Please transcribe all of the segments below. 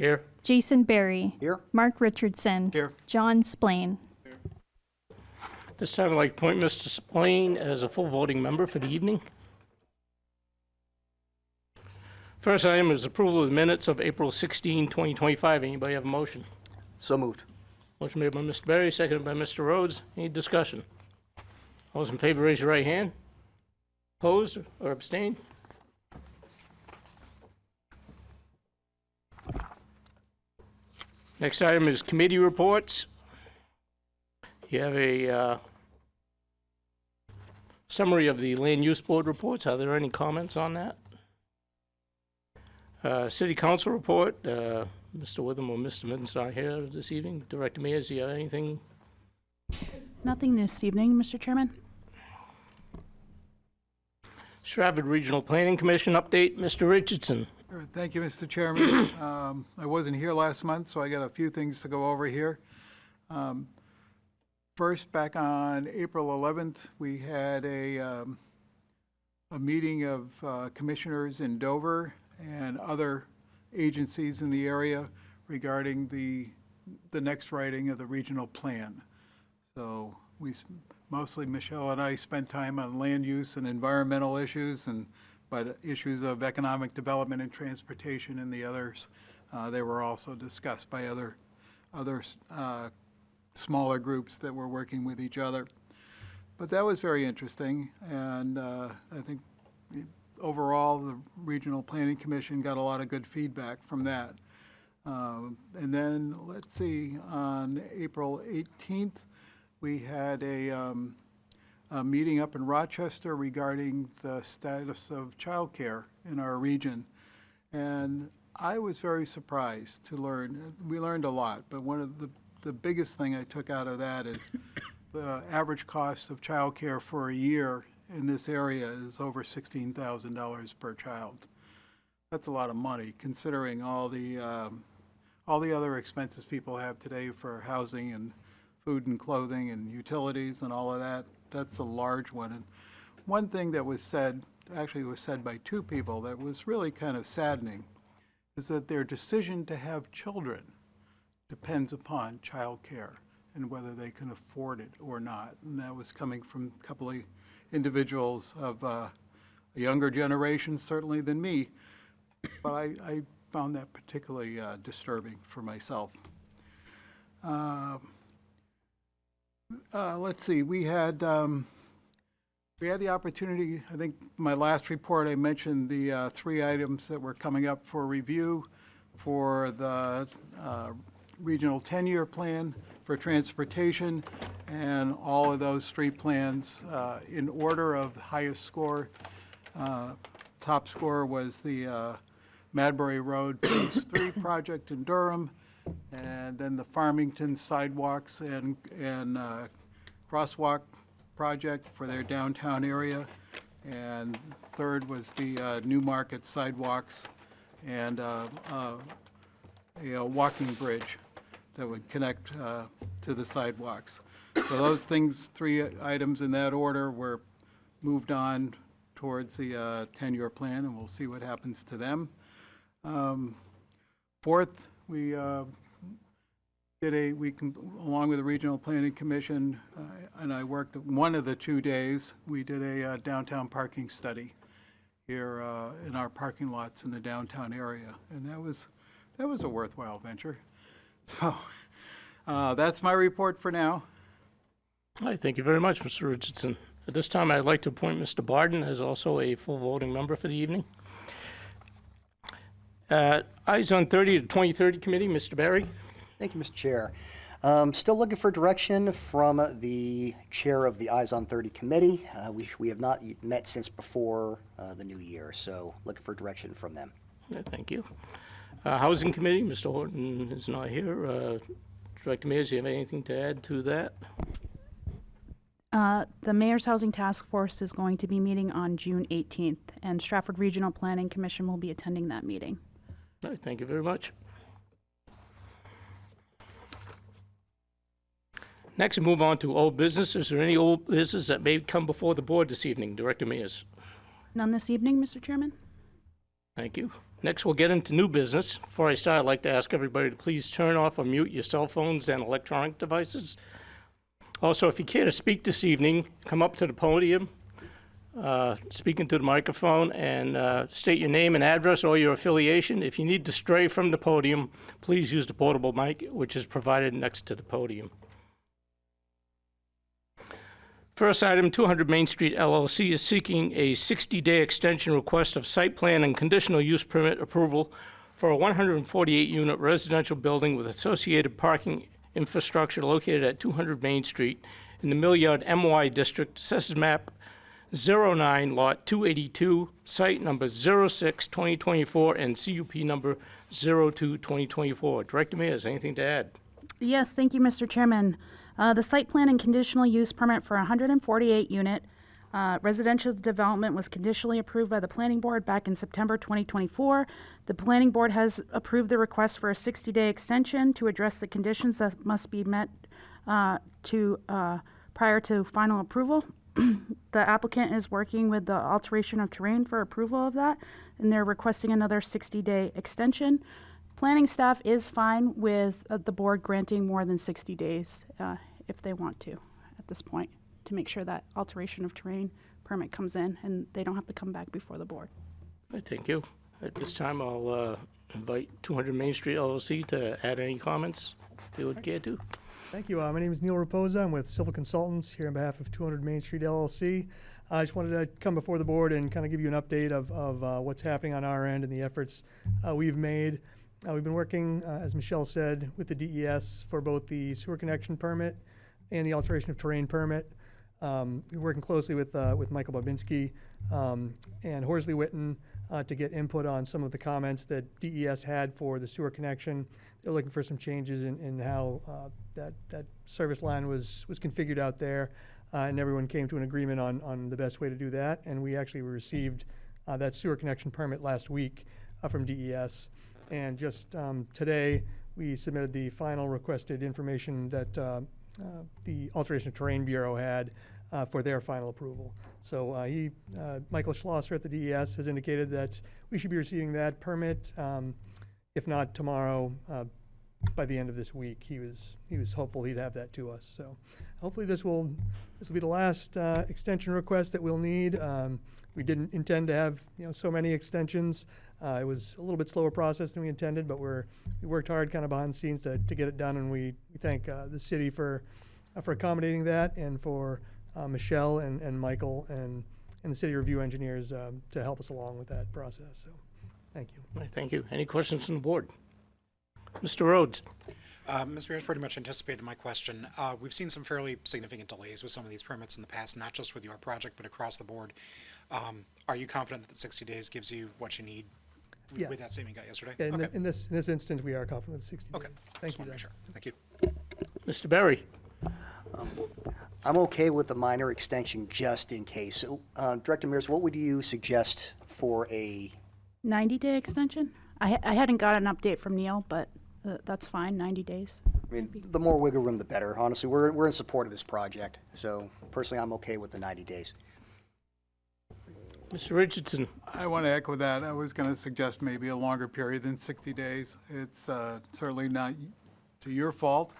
Here. Jason Berry. Here. Mark Richardson. Here. John Splain. This time I'd like to appoint Mr. Splain as a full voting member for the evening. First item is approval of the minutes of April 16, 2025. Anybody have a motion? So moved. Motion made by Mr. Berry, seconded by Mr. Rhodes. Any discussion? All those in favor, raise your right hand. Opposed or abstained? Next item is committee reports. You have a summary of the Land Use Board reports. Are there any comments on that? City Council report. Mr. Witham or Mr. Middens are here this evening. Director Mears, do you have anything? Nothing this evening, Mr. Chairman. Stratford Regional Planning Commission update. Mr. Richardson. Sure. Thank you, Mr. Chairman. I wasn't here last month, so I got a few things to go over here. First, back on April 11th, we had a meeting of commissioners in Dover and other agencies in the area regarding the next writing of the regional plan. So mostly Michelle and I spent time on land use and environmental issues, but issues of economic development and transportation and the others, they were also discussed by other smaller groups that were working with each other. But that was very interesting, and I think overall the Regional Planning Commission got a lot of good feedback from that. And then, let's see, on April 18th, we had a meeting up in Rochester regarding the status of childcare in our region. And I was very surprised to learn, we learned a lot, but one of the biggest thing I took out of that is the average cost of childcare for a year in this area is over $16,000 per child. That's a lot of money considering all the other expenses people have today for housing and food and clothing and utilities and all of that. That's a large one. And one thing that was said, actually was said by two people that was really kind of saddening, is that their decision to have children depends upon child care and whether they can afford it or not. And that was coming from a couple of individuals of a younger generation, certainly, than me. But I found that particularly disturbing for myself. Let's see, we had the opportunity, I think my last report, I mentioned the 3 items that were coming up for review for the regional 10-year plan for transportation, and all of those 3 plans in order of highest score. Top score was the Madbury Road Phase 3 project in Durham, and then the Farmington sidewalks and crosswalk project for their downtown area. And third was the Newmarket sidewalks and a walking bridge that would connect to the sidewalks. So those things, 3 items in that order, were moved on towards the 10-year plan, and we'll see what happens to them. Fourth, we along with the Regional Planning Commission, and I worked one of the 2 days, we did a downtown parking study here in our parking lots in the downtown area, and that was a worthwhile venture. So that's my report for now. All right, thank you very much, Mr. Richardson. At this time, I'd like to appoint Mr. Barden as also a full voting member for the evening. Eyes on 30 to 2030 Committee, Mr. Berry. Thank you, Mr. Chair. Still looking for direction from the chair of the Eyes on 30 Committee. We have not met since before the new year, so looking for direction from them. Yeah, thank you. Housing Committee, Mr. Horton is not here. Director Mears, do you have anything to add to that? The Mayor's Housing Task Force is going to be meeting on June 18th, and Stratford Regional Planning Commission will be attending that meeting. All right, thank you very much. Next, we move on to old business. Is there any old business that may come before the board this evening? Director Mears. None this evening, Mr. Chairman. Thank you. Next, we'll get into new business. Before I start, I'd like to ask everybody to please turn off or mute your cell phones and electronic devices. Also, if you care to speak this evening, come up to the podium, speak into the microphone, and state your name and address or your affiliation. If you need to stray from the podium, please use the portable mic, which is provided next to the podium. First item, 200 Main Street LLC is seeking a 60-day extension request of site plan and conditional use permit approval for a 148-unit residential building with associated parking infrastructure located at 200 Main Street in the Millyard MY District, Assessors Map 09, Lot 282, Site number 06-2024, and CUP number 02-2024. Director Mayor, is anything to add? Yes, thank you, Mr. Chairman. The site plan and conditional use permit for a 148-unit residential development was conditionally approved by the Planning Board back in September 2024. The Planning Board has approved the request for a 60-day extension to address the conditions that must be met prior to final approval. The applicant is working with the alteration of terrain for approval of that, and they're requesting another 60-day extension. Planning staff is fine with the board granting more than 60 days if they want to at this point, to make sure that alteration of terrain permit comes in and they don't have to come back before the board. Thank you. At this time, I'll invite 200 Main Street LLC to add any comments if you would care to. Thank you. My name is Neil Raposa. I'm with Civil Consultants here on behalf of 200 Main Street LLC. I just wanted to come before the board and kind of give you an update of what's happening on our end and the efforts we've made. We've been working, as Michelle said, with the DES for both the sewer connection permit and the alteration of terrain permit. We're working closely with Michael Babinski and Horsley Witten to get input on some of the comments that DES had for the sewer connection. They're looking for some changes in how that service line was configured out there, and everyone came to an agreement on the best way to do that. And we actually received that sewer connection permit last week from DES. And just today, we submitted the final requested information that the Alteration of Terrain Bureau had for their final approval. So Michael Schlosser at the DES has indicated that we should be receiving that permit, if not tomorrow, by the end of this week. He was hopeful he'd have that to us. So hopefully this will be the last extension request that we'll need. We didn't intend to have so many extensions. It was a little bit slower process than we intended, but we worked hard kind of behind the scenes to get it done, and we thank the city for accommodating that, and for Michelle and Michael and the city review engineers to help us along with that process. So thank you. All right, thank you. Any questions from the board? Mr. Rhodes? Mr. Mayor's pretty much anticipated my question. We've seen some fairly significant delays with some of these permits in the past, not just with your project, but across the board. Are you confident that the 60 days gives you what you need with that statement you got yesterday? Yeah, Okay. in this instance, we are confident with 60 Okay. days. Thank you. Make sure. Thank you. Mr. Berry? I'm okay with the minor extension just in case. So, Director Mears, what would you suggest for a 90-day extension? I hadn't got an update from Neil, but that's fine, 90 days. I mean, the more wiggle room, the better. Honestly, we're in support of this project. So personally, I'm okay with the 90 days. Mr. Richardson? I want to echo that. I was going to suggest maybe a longer period than 60 days. It's certainly not to your fault,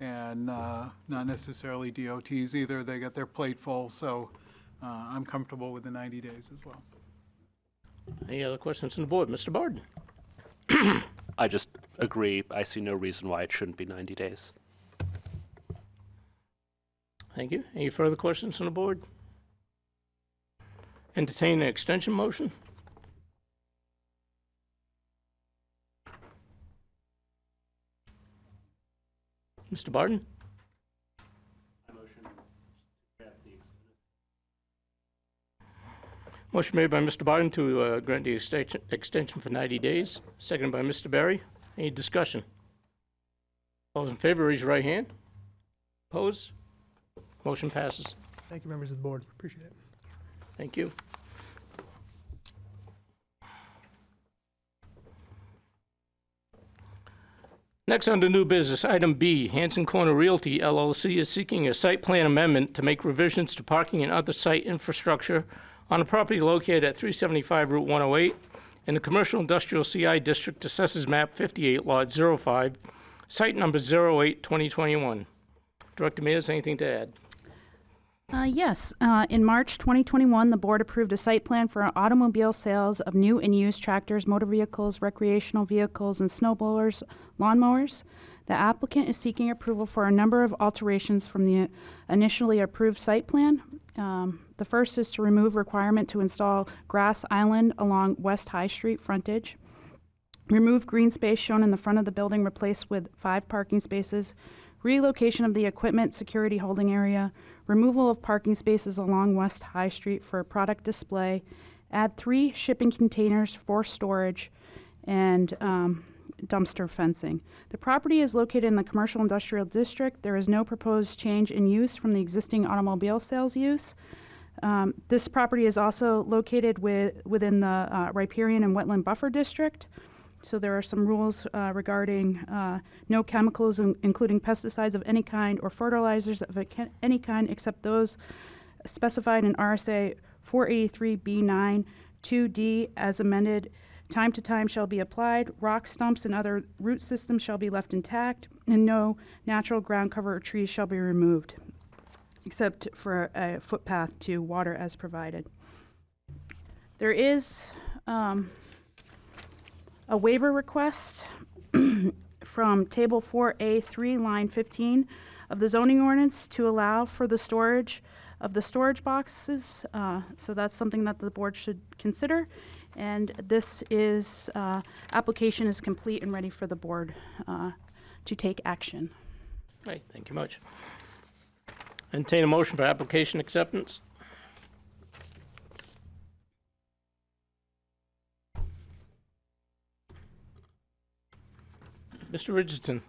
and not necessarily DOT's either. They got their plate full, so I'm comfortable with the 90 days as well. Any other questions from the board? Mr. Barden? I just agree. I see no reason why it shouldn't be 90 days. Thank you. Any further questions from the board? Entertain an extension motion? Mr. Barden? Motion made by Mr. Barden to grant the extension for 90 days, seconded by Mr. Berry. Any discussion? All those in favor, raise your right hand. Opposed? Motion passes. Thank you, members of the board. Appreciate it. Thank you. Next under new business, item B, Hanson Corner Realty LLC is seeking a site plan amendment to make revisions to parking and other site infrastructure on a property located at 375 Route 108 in the Commercial Industrial CI District, Assessors Map 58, Lot 05, Site Number 08-2021. Director Mears, anything to add? Yes. In March 2021, the board approved a site plan for automobile sales of new and used tractors, motor vehicles, recreational vehicles, and snowblowers, lawnmowers. The applicant is seeking approval for a number of alterations from the initially approved site plan. The first is to remove requirement to install grass island along West High Street frontage. Remove green space shown in the front of the building, replaced with 5 parking spaces. Relocation of the equipment security holding area. Removal of parking spaces along West High Street for product display. Add 3 shipping containers for storage, and dumpster fencing. The property is located in the Commercial Industrial District. There is no proposed change in use from the existing automobile sales use. This property is also located within the riparian and wetland buffer district. So there are some rules regarding no chemicals, including pesticides of any kind or fertilizers of any kind except those specified in RSA 483B9 2D as amended. Time to time shall be applied. Rock stumps and other root systems shall be left intact, and no natural ground cover or trees shall be removed, except for a footpath to water as provided. There is a waiver request from Table 4A3, line 15 of the zoning ordinance to allow for the storage of the storage boxes. So that's something that the board should consider. And this is, application is complete and ready for the board to take action. Right, thank you much. Entertain a motion for application acceptance. Mr. Richardson.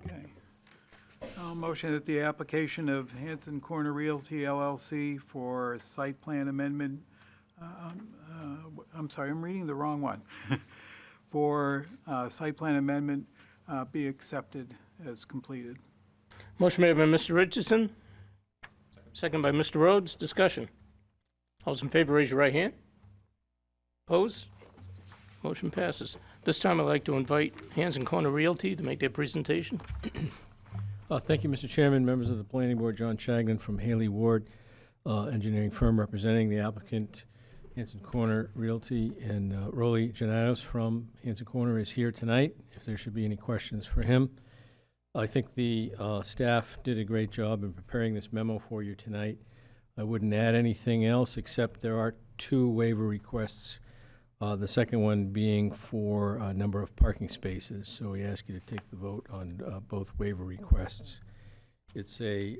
Okay. I'll motion that the application of Hanson Corner Realty LLC for site plan amendment, I'm sorry, I'm reading the wrong one, for site plan amendment be accepted as completed. Motion made by Mr. Richardson. Second by Mr. Rhodes. Discussion. All those in favor, raise your right hand. Opposed? Motion passes. This time I'd like to invite Hanson Corner Realty to make their presentation. Thank you, Mr. Chairman, members of the Planning Board. John Chagnon from Haley Ward Engineering Firm representing the applicant, Hanson Corner Realty, and Rolly Janatos from Hanson Corner is here tonight, if there should be any questions for him. I think the staff did a great job in preparing this memo for you tonight. I wouldn't add anything else, except there are 2 waiver requests. The second one being for a number of parking spaces. So we ask you to take the vote on both waiver requests. It's a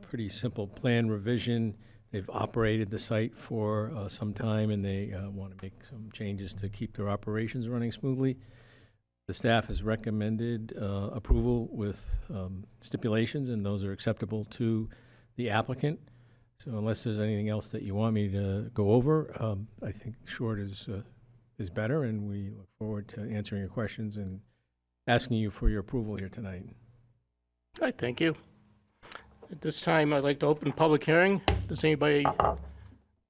pretty simple plan revision. They've operated the site for some time, and they want to make some changes to keep their operations running smoothly. The staff has recommended approval with stipulations, and those are acceptable to the applicant. So unless there's anything else that you want me to go over, I think short is better, and we look forward to answering your questions and asking you for your approval here tonight. All right, thank you. At this time, I'd like to open public hearing. Does anybody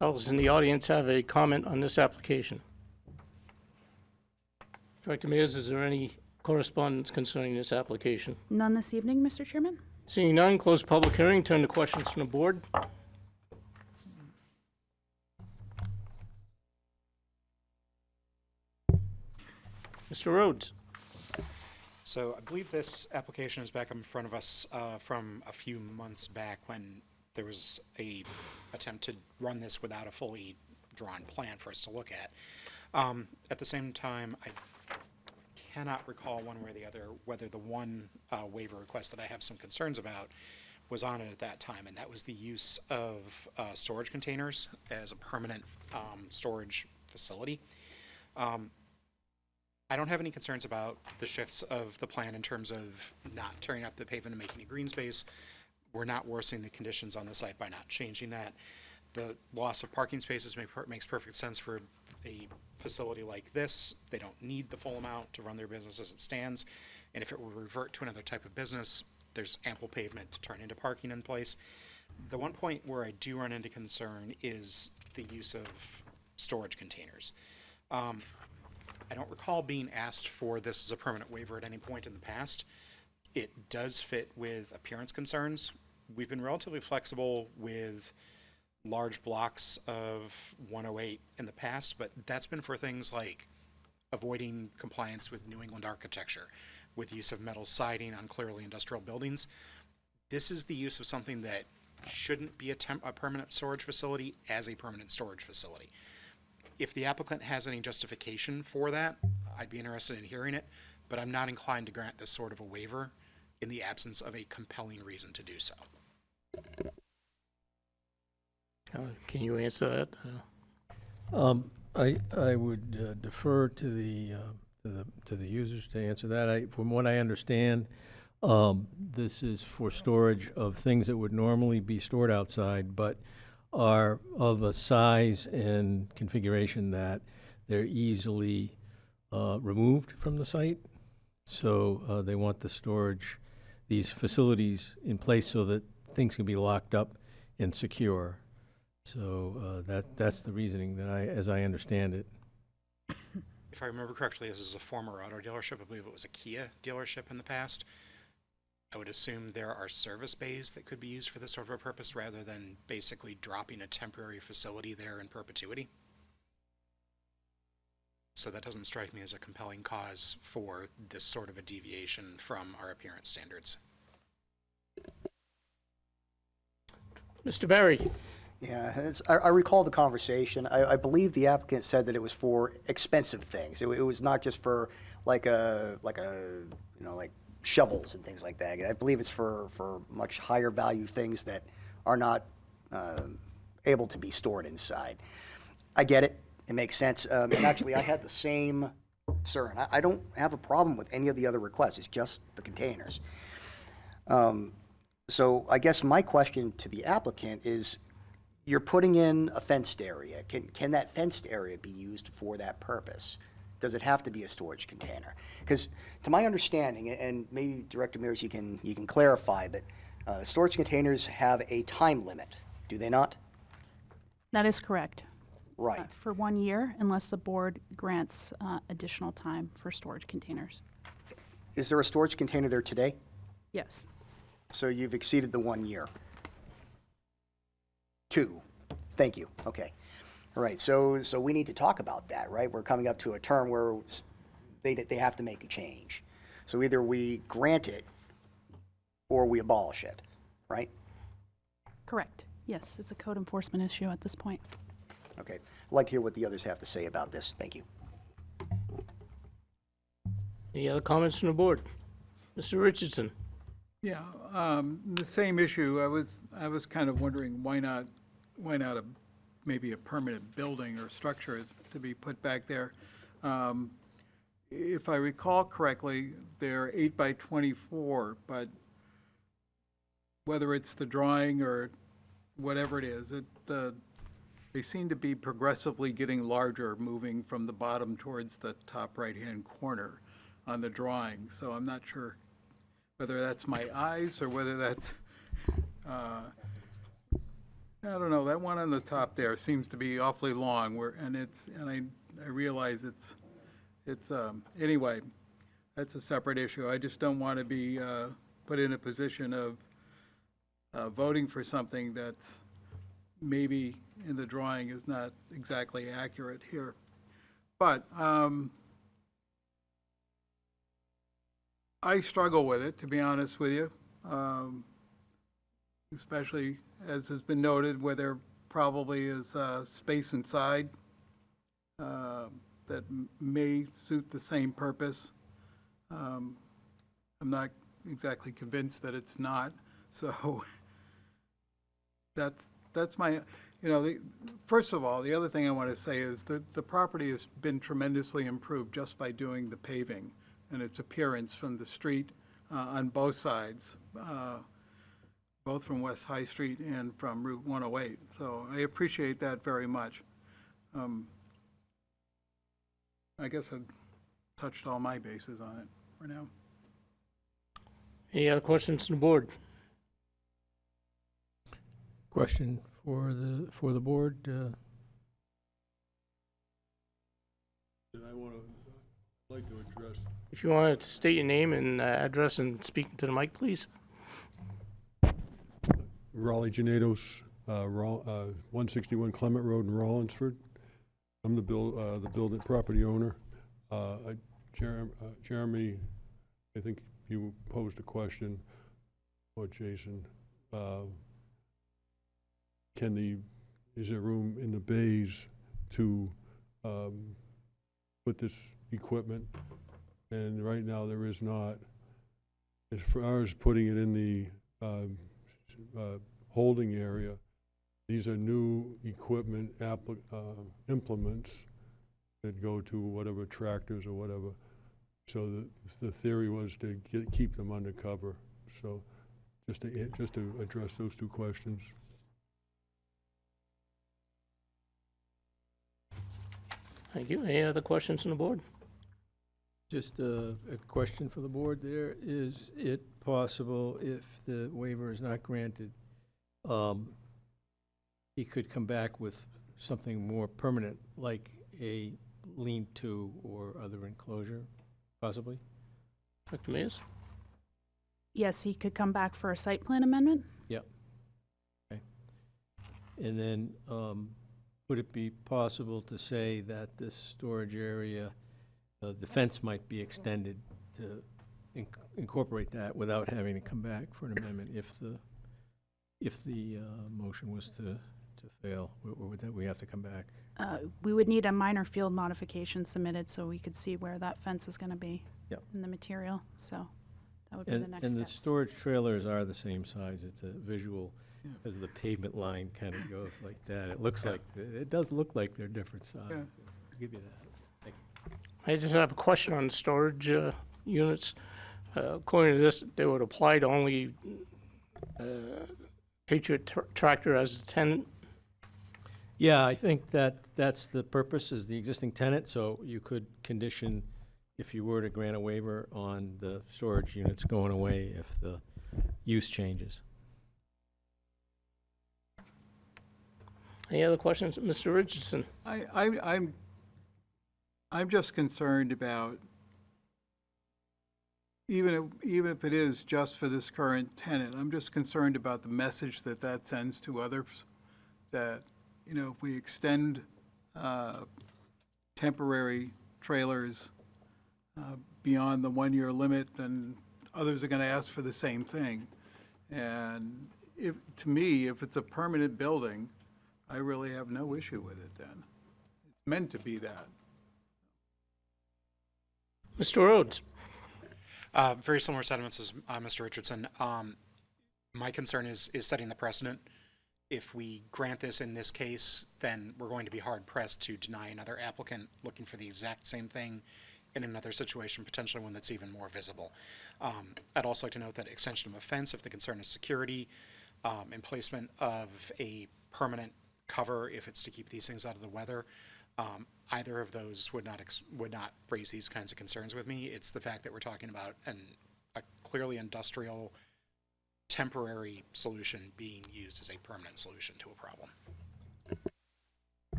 else in the audience have a comment on this application? Director Mears, is there any correspondence concerning this application? None this evening, Mr. Chairman? Seeing none, close public hearing. Turn to questions from the board. Mr. Rhodes. So I believe this application is back in front of us from a few months back when there was a attempt to run this without a fully drawn plan for us to look at. At the same time, I cannot recall one way or the other whether the one waiver request that I have some concerns about was on it at that time, and that was the use of storage containers as a permanent storage facility. I don't have any concerns about the shifts of the plan in terms of not tearing up the pavement and making a green space. We're not worsening the conditions on the site by not changing that. The loss of parking spaces makes perfect sense for a facility like this. They don't need the full amount to run their business as it stands. And if it were to revert to another type of business, there's ample pavement to turn into parking in place. The one point where I do run into concern is the use of storage containers. I don't recall being asked for this as a permanent waiver at any point in the past. It does fit with appearance concerns. We've been relatively flexible with large blocks of 108 in the past, but that's been for things like avoiding compliance with New England architecture, with use of metal siding on clearly industrial buildings. This is the use of something that shouldn't be a permanent storage facility as a permanent storage facility. If the applicant has any justification for that, I'd be interested in hearing it, but I'm not inclined to grant this sort of a waiver in the absence of a compelling reason to do so. Can you answer that? I would defer to the users to answer that. From what I understand, this is for storage of things that would normally be stored outside, but are of a size and configuration that they're easily removed from the site. So they want these facilities in place so that things can be locked up and secure. So that's the reasoning as I understand it. If I remember correctly, this is a former auto dealership. I believe it was a Kia dealership in the past. I would assume there are service bays that could be used for this sort of a purpose rather than basically dropping a temporary facility there in perpetuity. So that doesn't strike me as a compelling cause for this sort of a deviation from our appearance standards. Mr. Barry? Yeah, I recall the conversation. I believe the applicant said that it was for expensive things. It was not just for like shovels and things like that. I believe it's for much higher value things that are not able to be stored inside. I get it. It makes sense. And actually, I had the same concern. I don't have a problem with any of the other requests. It's just the containers. So I guess my question to the applicant is, you're putting in a fenced area. Can that fenced area be used for that purpose? Does it have to be a storage container? Because to my understanding, and maybe Director Mears, you can clarify, but storage containers have a time limit, do they not? That is correct. Right. For 1 year, unless the board grants additional time for storage containers. Is there a storage container there today? Yes. So you've exceeded the 1 year. 2. Thank you. Okay. All right. So we need to talk about that, right? We're coming up to a term where they have to make a change. So either we grant it or we abolish it, right? Correct. Yes, it's a code enforcement issue at this point. Okay. I'd like to hear what the others have to say about this. Thank you. Any other comments from the board? Mr. Richardson? Yeah, the same issue. I was kind of wondering why not maybe a permanent building or structure to be put back there. If I recall correctly, they're 8 by 24, but whether it's the drawing or whatever it is, they seem to be progressively getting larger, moving from the bottom towards the top right-hand corner on the drawing. So I'm not sure whether that's my eyes or whether that's, I don't know, that one on the top there seems to be awfully long, and I realize it's anyway, that's a separate issue. I just don't want to be put in a position of voting for something that's maybe in the drawing is not exactly accurate here. But I struggle with it, to be honest with you, especially as has been noted, where there probably is space inside that may suit the same purpose. I'm not exactly convinced that it's not. So that's my, first of all, the other thing I want to say is that the property has been tremendously improved just by doing the paving and its appearance from the street on both sides, both from West High Street and from Route 108. So I appreciate that very much. I guess I've touched all my bases on it for now. Any other questions from the board? Question for the board. that I want to, like to address. If you want to state your name and address and speak to the mic, please. Raleigh Genados, 161 Clement Road in Rollinsford. I'm the building property owner. Jeremy, I think you posed a question, or Jason. Is there room in the bays to put this equipment? And right now there is not. As far as putting it in the holding area, these are new equipment implements that go to whatever tractors or whatever. So the theory was to keep them undercover. So just to address those two questions. Thank you. Any other questions from the board? Just a question for the board there. Is it possible, if the waiver is not granted, he could come back with something more permanent, like a lean-to or other enclosure, possibly? Dr. Mears? Yes, he could come back for a site plan amendment? Yep. Okay. And then, would it be possible to say that this storage area, the fence might be extended to incorporate that without having to come back for an amendment if the motion was to fail, or would that we have to come back? We would need a minor field modification submitted so we could see where that fence is going to be Yep. in the material. So that would be the next And the steps. storage trailers are the same size. It's a visual, as the pavement line kind of goes like that. It looks like, it does look like they're different size. Yeah. I'll give you that. Thank you. I just have a question on the storage units. According to this, they would apply to only Patriot Tractor as a tenant. Yeah, I think that's the purpose, is the existing tenant, so you could condition, if you were to grant a waiver, on the storage units going away if the use changes. Any other questions? Mr. Richardson? I'm just concerned about, even if it is just for this current tenant, I'm just concerned about the message that sends to others, that, you know, if we extend temporary trailers beyond the 1 year limit, then others are going to ask for the same thing. And to me, if it's a permanent building, I really have no issue with it then. It's meant to be that. Mr. Rhodes? Very similar sentiments as Mr. Richardson. My concern is setting the precedent. If we grant this in this case, then we're going to be hard pressed to deny another applicant looking for the exact same thing in another situation, potentially one that's even more visible. I'd also like to note that extension of a fence, if the concern is security, and placement of a permanent cover, if it's to keep these things out of the weather, either of those would not raise these kinds of concerns with me. It's the fact that we're talking about a clearly industrial temporary solution being used as a permanent solution to a problem.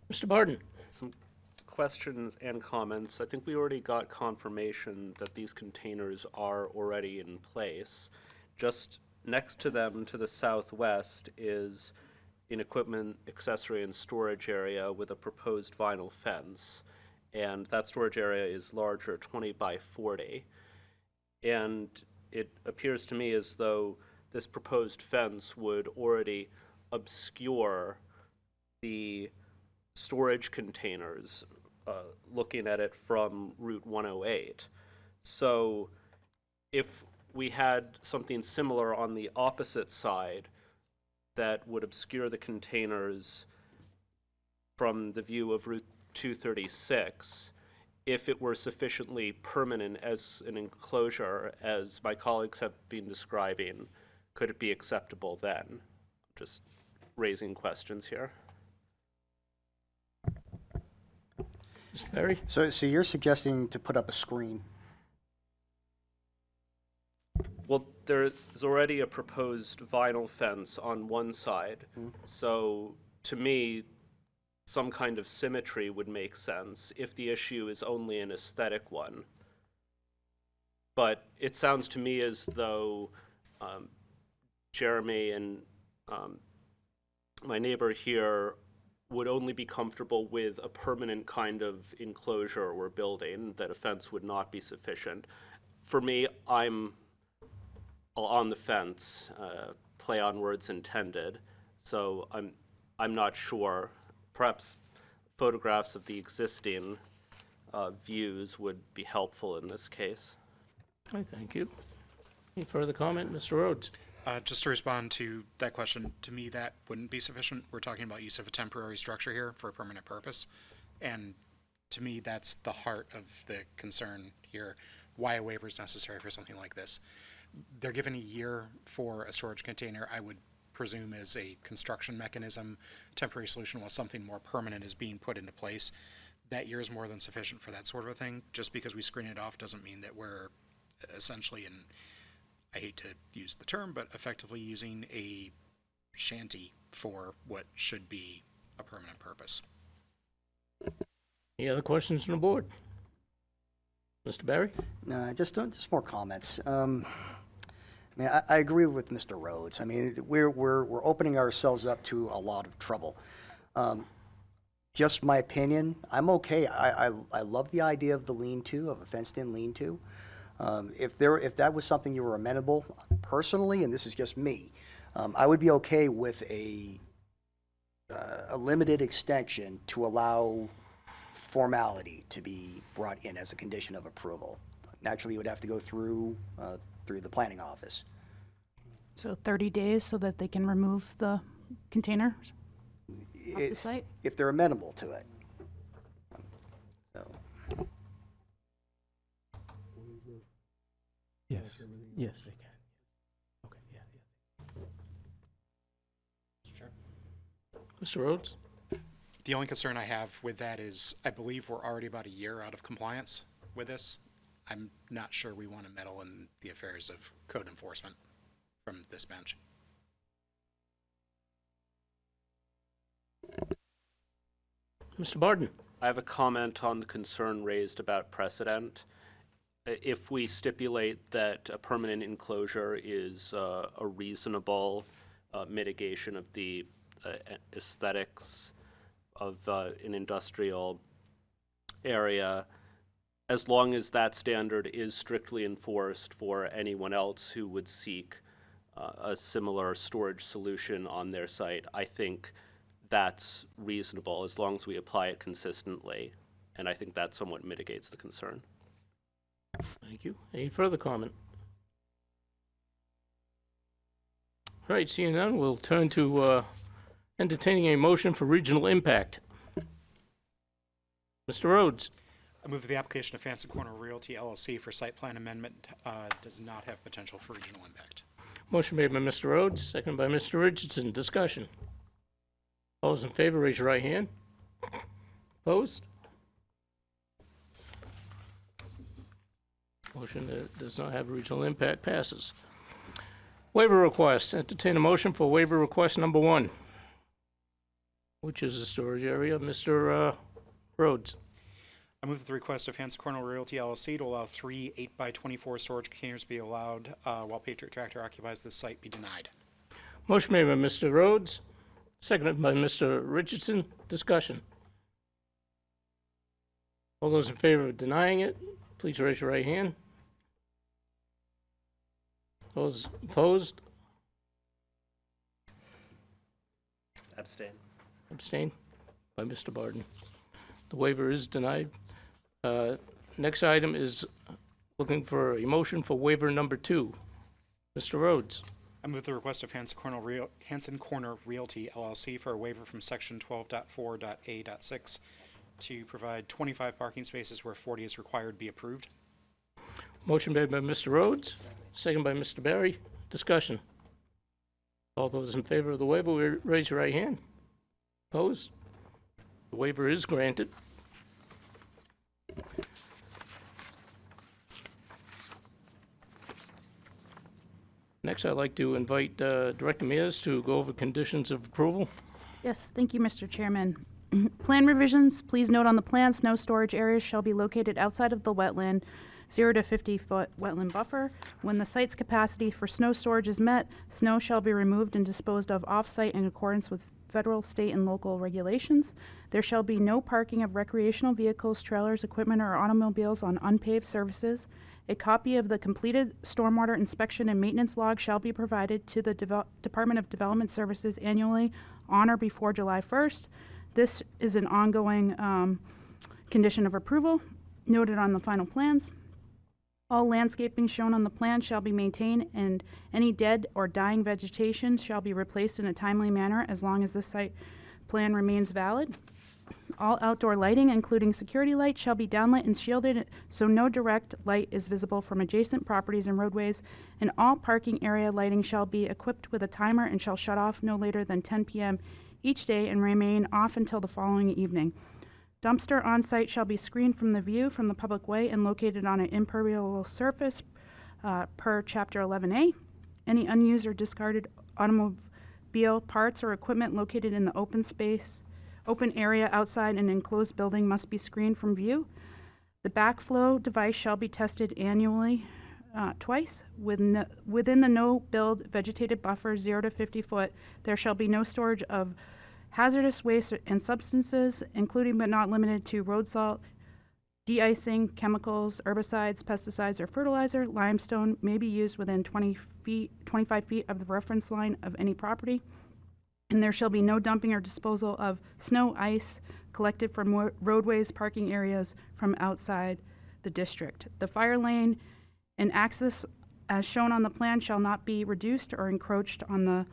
Mr. Barton? Some questions and comments. I think we already got confirmation that these containers are already in place. Just next to them to the southwest is an equipment, accessory, and storage area with a proposed vinyl fence. And that storage area is larger, 20 by 40. And it appears to me as though this proposed fence would already obscure the storage containers, looking at it from Route 108. So if we had something similar on the opposite side that would obscure the containers from the view of Route 236, if it were sufficiently permanent as an enclosure, as my colleagues have been describing, could it be acceptable then? Just raising questions here. Mr. Berry? So you're suggesting to put up a screen? Well, there's already a proposed vinyl fence on one side. So to me, some kind of symmetry would make sense if the issue is only an aesthetic one. But it sounds to me as though Jeremy and my neighbor here would only be comfortable with a permanent kind of enclosure or building, that a fence would not be sufficient. For me, I'm on the fence, play on words intended, so I'm not sure. Perhaps photographs of the existing views would be helpful in this case. Okay, thank you. Any further comment, Mr. Rhodes? Just to respond to that question, to me, that wouldn't be sufficient. We're talking about use of a temporary structure here for a permanent purpose. And to me, that's the heart of the concern here, why a waiver is necessary for something like this. They're given a year for a storage container, I would presume as a construction mechanism, temporary solution while something more permanent is being put into place. That year is more than sufficient for that sort of a thing. Just because we screen it off doesn't mean that we're essentially in, I hate to use the term, but effectively using a shanty for what should be a permanent purpose. Any other questions from the board? Mr. Barry? No, just more comments. I mean, I agree with Mr. Rhodes. I mean, we're opening ourselves up to a lot of trouble. Just my opinion, I'm okay. I love the idea of the lean-to, of a fenced-in lean-to. If that was something you were amenable, personally, and this is just me, I would be okay with a limited extension to allow formality to be brought in as a condition of approval. Naturally, you would have to go through the planning office. So 30 days so that they can remove the containers off the site? If they're amenable to it. So, Yes, yes, they can. Okay, yeah. Mr. Rhodes? The only concern I have with that is I believe we're already about a year out of compliance with this. I'm not sure we want to meddle in the affairs of code enforcement from this bench. Mr. Barden? I have a comment on the concern raised about precedent. If we stipulate that a permanent enclosure is a reasonable mitigation of the aesthetics of an industrial area, as long as that standard is strictly enforced for anyone else who would seek a similar storage solution on their site, I think that's reasonable as long as we apply it consistently, and I think that somewhat mitigates the concern. Thank you. Any further comment? All right, seeing none, we'll turn to entertaining a motion for regional impact. Mr. Rhodes? I move that the application of Fancy Corner Realty LLC for site plan amendment does not have potential for regional impact. Motion made by Mr. Rhodes, seconded by Mr. Richardson. Discussion. All those in favor, raise your right hand. Opposed? Motion that does not have regional impact passes. Waiver request. Entertain a motion for waiver request number 1, which is the storage area. Mr. Rhodes. I move that the request of Fancy Corner Realty LLC to allow 3 8x24 storage containers be allowed while Patriot Tractor occupies this site be denied. Motion made by Mr. Rhodes, seconded by Mr. Richardson. Discussion. All those in favor of denying it, please raise your right hand. Those opposed? Abstain. Abstain by Mr. Barden. The waiver is denied. Next item is looking for a motion for waiver number 2. Mr. Rhodes. I move the request of Hanson Corner Realty LLC for a waiver from section 12.4.A.6 to provide 25 parking spaces where 40 is required be approved. Motion made by Mr. Rhodes, second by Mr. Barry. Discussion. All those in favor of the waiver, raise your right hand. Opposed? The waiver is granted. Next, I'd like to invite Director Mears to go over conditions of approval. Yes, thank you, Mr. Chairman. Plan revisions, please note on the plan, snow storage areas shall be located outside of the wetland, 0 to 50-foot wetland buffer. When the site's capacity for snow storage is met, snow shall be removed and disposed of off-site in accordance with federal, state, and local regulations. There shall be no parking of recreational vehicles, trailers, equipment, or automobiles on unpaved surfaces. A copy of the completed stormwater inspection and maintenance log shall be provided to the Department of Development Services annually on or before July 1st. This is an ongoing condition of approval noted on the final plans. All landscaping shown on the plan shall be maintained, and any dead or dying vegetation shall be replaced in a timely manner as long as the site plan remains valid. All outdoor lighting, including security lights, shall be downlit and shielded so no direct light is visible from adjacent properties and roadways, and all parking area lighting shall be equipped with a timer and shall shut off no later than 10 p.m. each day and remain off until the following evening. Dumpster on site shall be screened from the view from the public way and located on an impermeable surface per Chapter 11A. Any unused or discarded automobile parts or equipment located in the open area outside an enclosed building must be screened from view. The backflow device shall be tested annually twice. Within the no-build vegetated buffer 0 to 50 foot, there shall be no storage of hazardous waste and substances, including but not limited to road salt, de-icing, chemicals, herbicides, pesticides, or fertilizer. Limestone may be used within 25 feet of the reference line of any property. And there shall be no dumping or disposal of snow, ice collected from roadways, parking areas from outside the district. The fire lane and access as shown on the plan shall not be reduced or encroached on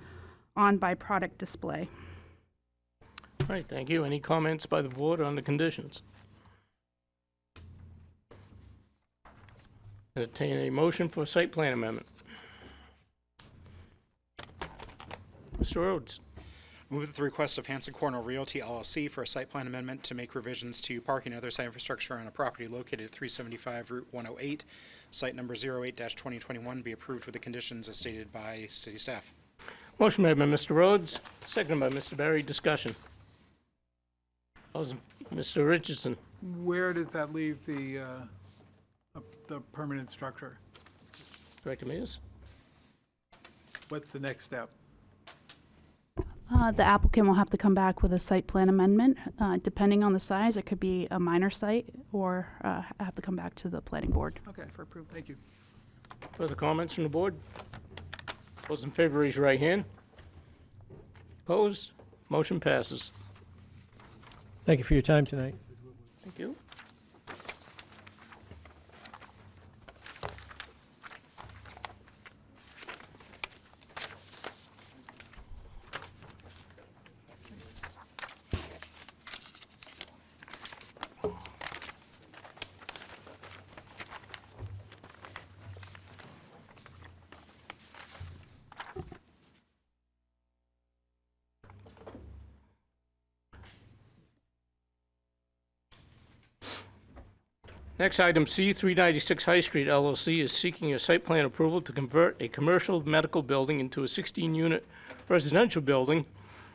by product display. All right, thank you. Any comments by the board on the conditions? Entertain a motion for site plan amendment. Mr. Rhodes. Move at the request of Hanson Corner Realty LLC for a site plan amendment to make revisions to parking and other site infrastructure on a property located at 375 Route 108, site number 08-2021, be approved with the conditions as stated by city staff. Motion made by Mr. Rhodes, seconded by Mr. Berry. Discussion. Mr. Richardson. Where does that leave the permanent structure? Director Mears. What's the next step? The applicant will have to come back with a site plan amendment. Depending on the size, it could be a minor site or have to come back to the planning board for approval. Thank you. Further comments from the board? Those in favor, raise your right hand. Opposed? Motion passes. Thank you for your time tonight. Thank you. Next, item C, 396 High Street LLC is seeking a site plan approval to convert a commercial medical building into a 16-unit residential building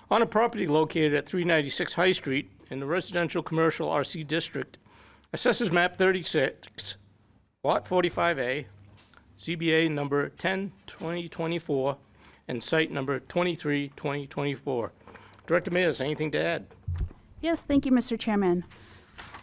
on a property located at 396 High Street in the residential commercial RC district, Assessors Map 36, Lot 45A, ZBA number 10/2024, and site number 23/2024. Director Mears, anything to add? Yes, thank you, Mr. Chairman.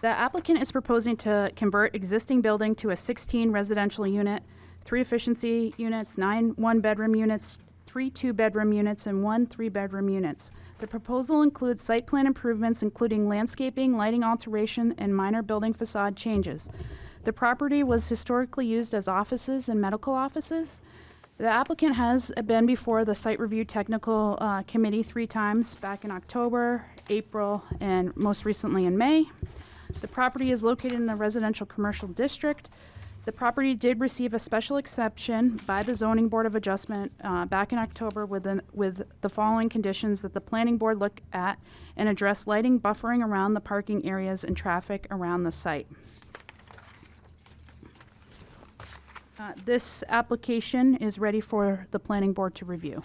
The applicant is proposing to convert existing building to a 16 residential unit, 3 efficiency units, 9 one-bedroom units, 3 two-bedroom units, and 1 three-bedroom units. The proposal includes site plan improvements, including landscaping, lighting alteration, and minor building facade changes. The property was historically used as offices and medical offices. The applicant has been before the Site Review Technical Committee 3 times, back in October, April, and most recently in May. The property is located in the residential commercial district. The property did receive a special exception by the Zoning Board of Adjustment back in October with the following conditions: that the planning board look at and address lighting buffering around the parking areas and traffic around the site. This application is ready for the planning board to review.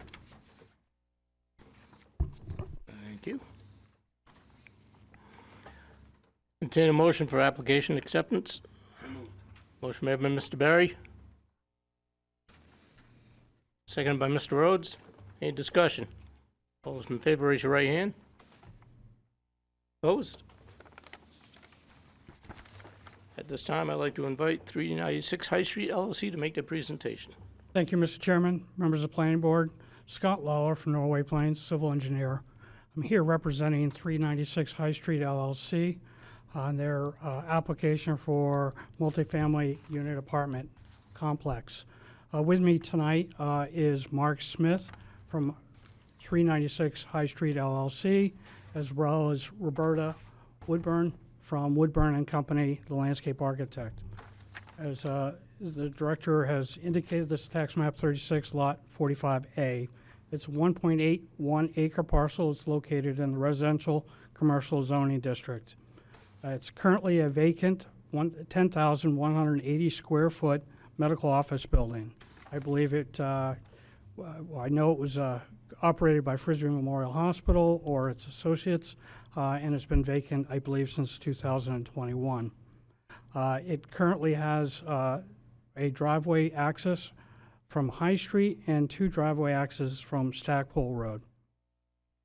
Thank you. Entertain a motion for application acceptance. Motion made by Mr. Barry. Seconded by Mr. Rhodes. Any discussion? All those in favor, raise your right hand. Opposed? At this time, I'd like to invite 396 High Street LLC to make their presentation. Thank you, Mr. Chairman, members of the Planning Board. Scott Lawler from Norway Plains, civil engineer. I'm here representing 396 High Street LLC on their application for multifamily unit apartment complex. With me tonight is Mark Smith from 396 High Street LLC, as well as Roberta Woodburn from Woodburn and Company, the landscape architect. As the director has indicated, this is tax map 36, lot 45A. It's a 1.81 acre parcel. It's located in the residential commercial zoning district. It's currently a vacant 10,180 square foot medical office building. I believe it, I know it was operated by Frisbee Memorial Hospital or its associates, and it's been vacant, I believe, since 2021. It currently has a driveway access from High Street and 2 driveway accesses from Stackpole Road.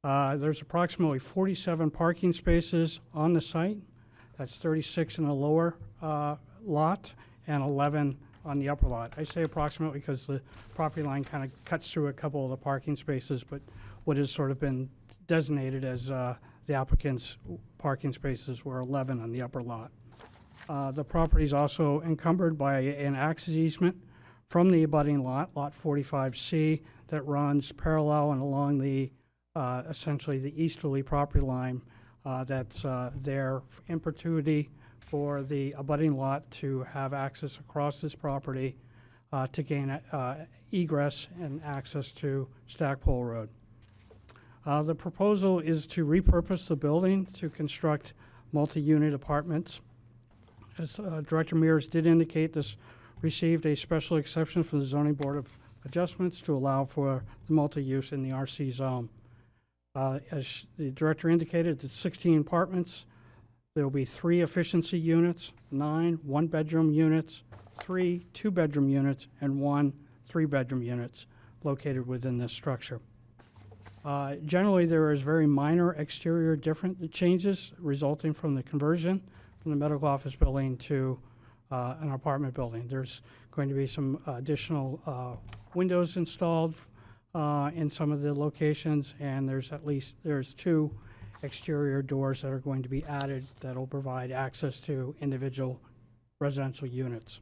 There's approximately 47 parking spaces on the site. That's 36 in the lower lot and 11 on the upper lot. I say approximately because the property line kind of cuts through a couple of the parking spaces, but what has sort of been designated as the applicant's parking spaces were 11 on the upper lot. The property is also encumbered by an access easement from the abutting lot, lot 45C, that runs parallel and along the essentially the easterly property line that's there in perpetuity for the abutting lot to have access across this property to gain egress and access to Stackpole Road. The proposal is to repurpose the building to construct multi-unit apartments. As Director Mears did indicate, this received a special exception from the Zoning Board of Adjustments to allow for the multi-use in the RC zone. As the director indicated, it's 16 apartments. There will be 3 efficiency units, 9 one-bedroom units, 3 two-bedroom units, and 1 three-bedroom units located within this structure. Generally, there is very minor exterior changes resulting from the conversion from the medical office building to an apartment building. There's going to be some additional windows installed in some of the locations, and there's 2 exterior doors that are going to be added that will provide access to individual residential units.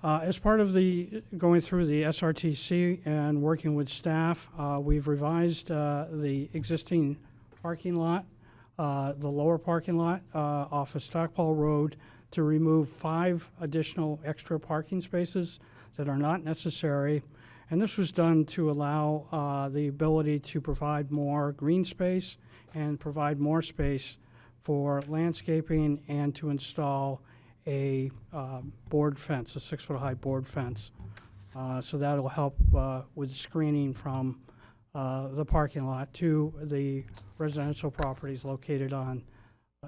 As part of going through the SRTC and working with staff, we've revised the existing parking lot, the lower parking lot off of Stackpole Road, to remove 5 additional extra parking spaces that are not necessary. And this was done to allow the ability to provide more green space and provide more space for landscaping and to install a board fence, a 6-foot-high board fence. So that'll help with screening from the parking lot to the residential properties located on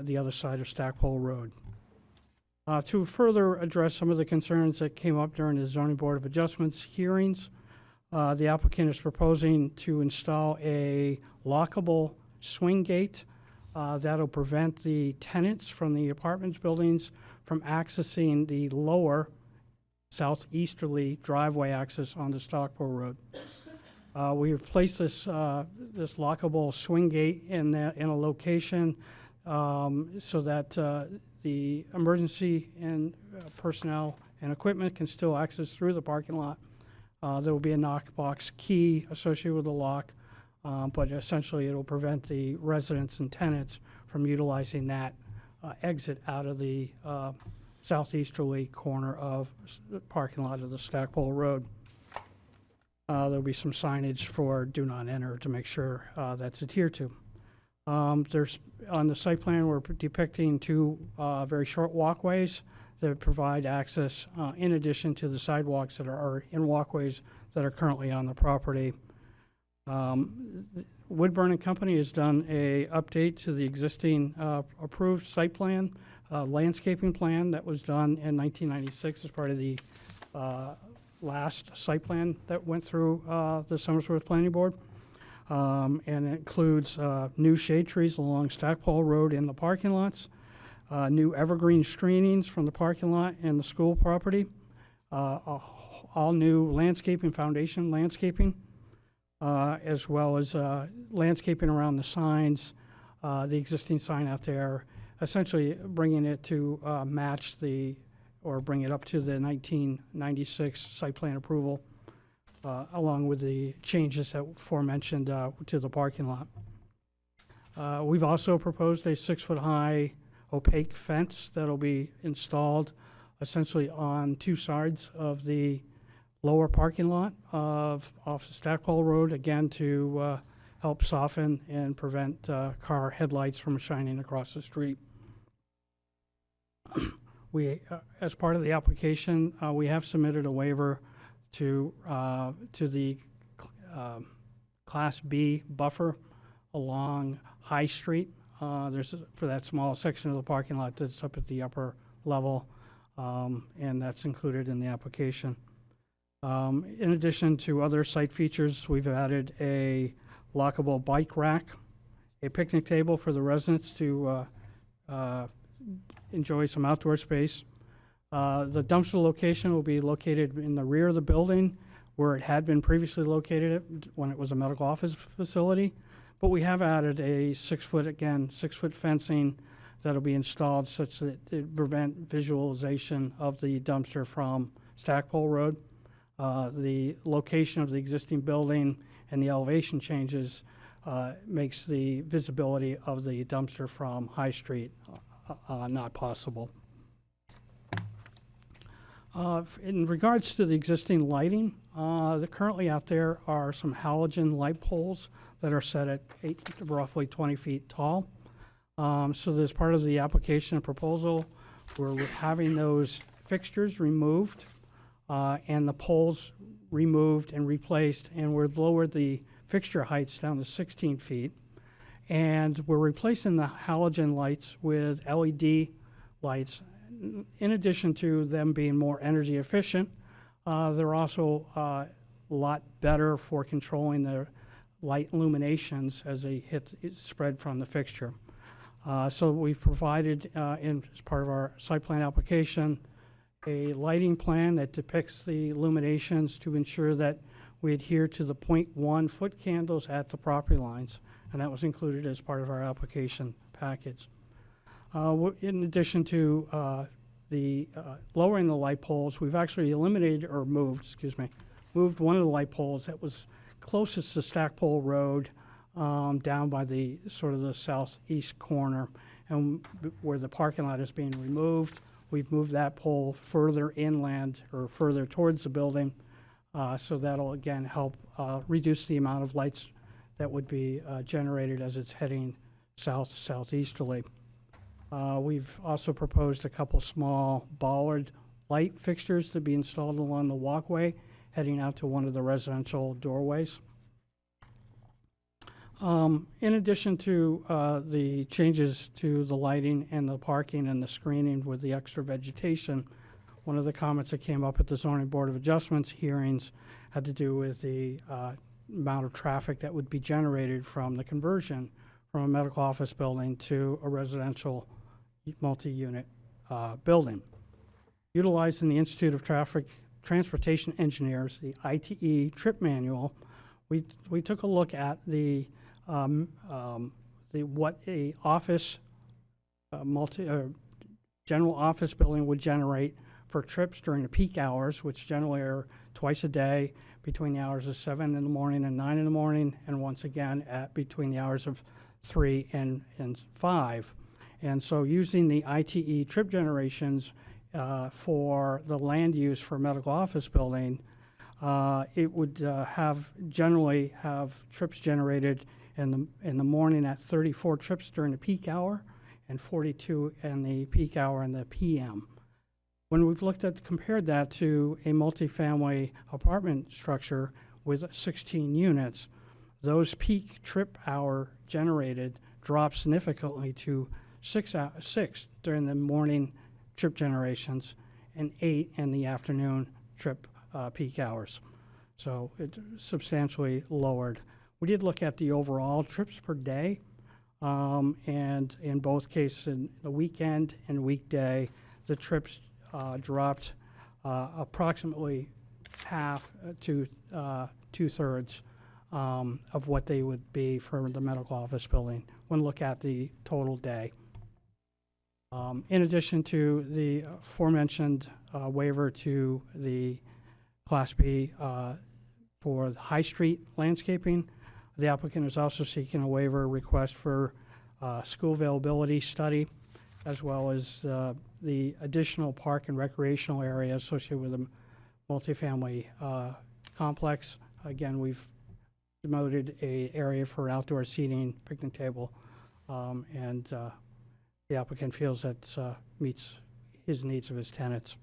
the other side of Stackpole Road. To further address some of the concerns that came up during the Zoning Board of Adjustments hearings, the applicant is proposing to install a lockable swing gate that'll prevent the tenants from the apartment buildings from accessing the lower southeasterly driveway access onto Stockport Road. We have placed this lockable swing gate in a location so that the emergency and personnel and equipment can still access through the parking lot. There will be a knockbox key associated with the lock, but essentially it'll prevent the residents and tenants from utilizing that exit out of the southeasterly corner of the parking lot of the Stackpole Road. There'll be some signage for do not enter to make sure that's adhered to. There's on the site plan, we're depicting 2 very short walkways that provide access in addition to the sidewalks that are in walkways that are currently on the property. Woodburn and Company has done a update to the existing approved site plan, landscaping plan that was done in 1996 as part of the last site plan that went through the Somersworth Planning Board. And it includes new shade trees along Stackpole Road in the parking lots, new evergreen screenings from the parking lot and the school property, all new landscaping, foundation landscaping, as well as landscaping around the signs, the existing sign out there, essentially bringing it to match or bring it up to the 1996 site plan approval, along with the changes that aforementioned to the parking lot. We've also proposed a 6-foot-high opaque fence that'll be installed essentially on two sides of the lower parking lot off Stackpole Road, again to help soften and prevent car headlights from shining across the street. We, as part of the application, we have submitted a waiver to the Class B buffer along High Street. There's for that small section of the parking lot that's up at the upper level, and that's included in the application. In addition to other site features, we've added a lockable bike rack, a picnic table for the residents to enjoy some outdoor space. The dumpster location will be located in the rear of the building where it had been previously located when it was a medical office facility. But we have added a 6-foot fencing that'll be installed such that it prevent visualization of the dumpster from Stackpole Road. The location of the existing building and the elevation changes makes the visibility of the dumpster from High Street not possible. In regards to the existing lighting, currently out there are some halogen light poles that are set at roughly 20 feet tall. So as part of the application and proposal, we're having those fixtures removed and the poles removed and replaced, and we've lowered the fixture heights down to 16 feet. And we're replacing the halogen lights with LED lights. In addition to them being more energy efficient, they're also a lot better for controlling the light illuminations as they spread from the fixture. So we've provided, as part of our site plan application, a lighting plan that depicts the illuminations to ensure that we adhere to the 0.1 foot candles at the property lines, and that was included as part of our application package. In addition to lowering the light poles, we've actually moved one of the light poles that was closest to Stackpole Road down by the sort of the southeast corner, and where the parking lot is being removed. We've moved that pole further inland or further towards the building, so that'll again help reduce the amount of lights that would be generated as it's heading southeasterly. We've also proposed a couple small bollard light fixtures to be installed along the walkway heading out to one of the residential doorways. In addition to the changes to the lighting and the parking and the screening with the extra vegetation, one of the comments that came up at the Zoning Board of Adjustments hearings had to do with the amount of traffic that would be generated from the conversion from a medical office building to a residential multi-unit building. Utilizing the Institute of Transportation Engineers, the ITE trip manual, we took a look at what a office general office building would generate for trips during the peak hours, which generally are twice a day between the hours of 7 in the morning and 9 in the morning, and once again between the hours of 3 and 5. And so using the ITE trip generations for the land use for medical office building, it would generally have trips generated in the morning at 34 trips during the peak hour and 42 in the peak hour and the PM. When we've compared that to a multifamily apartment structure with 16 units, those peak trip hour generated drop significantly to 6 during the morning trip generations and 8 in the afternoon trip peak hours. So it substantially lowered. We did look at the overall trips per day, and in both cases, in the weekend and weekday, the trips dropped approximately half to 2/3 of what they would be for the medical office building when look at the total day. In addition to the aforementioned waiver to the Class B for the High Street landscaping, the applicant is also seeking a waiver request for school availability study, as well as the additional park and recreational area associated with the multifamily complex. Again, we've demoted a area for outdoor seating, picnic table, and the applicant feels that meets his needs of his tenants.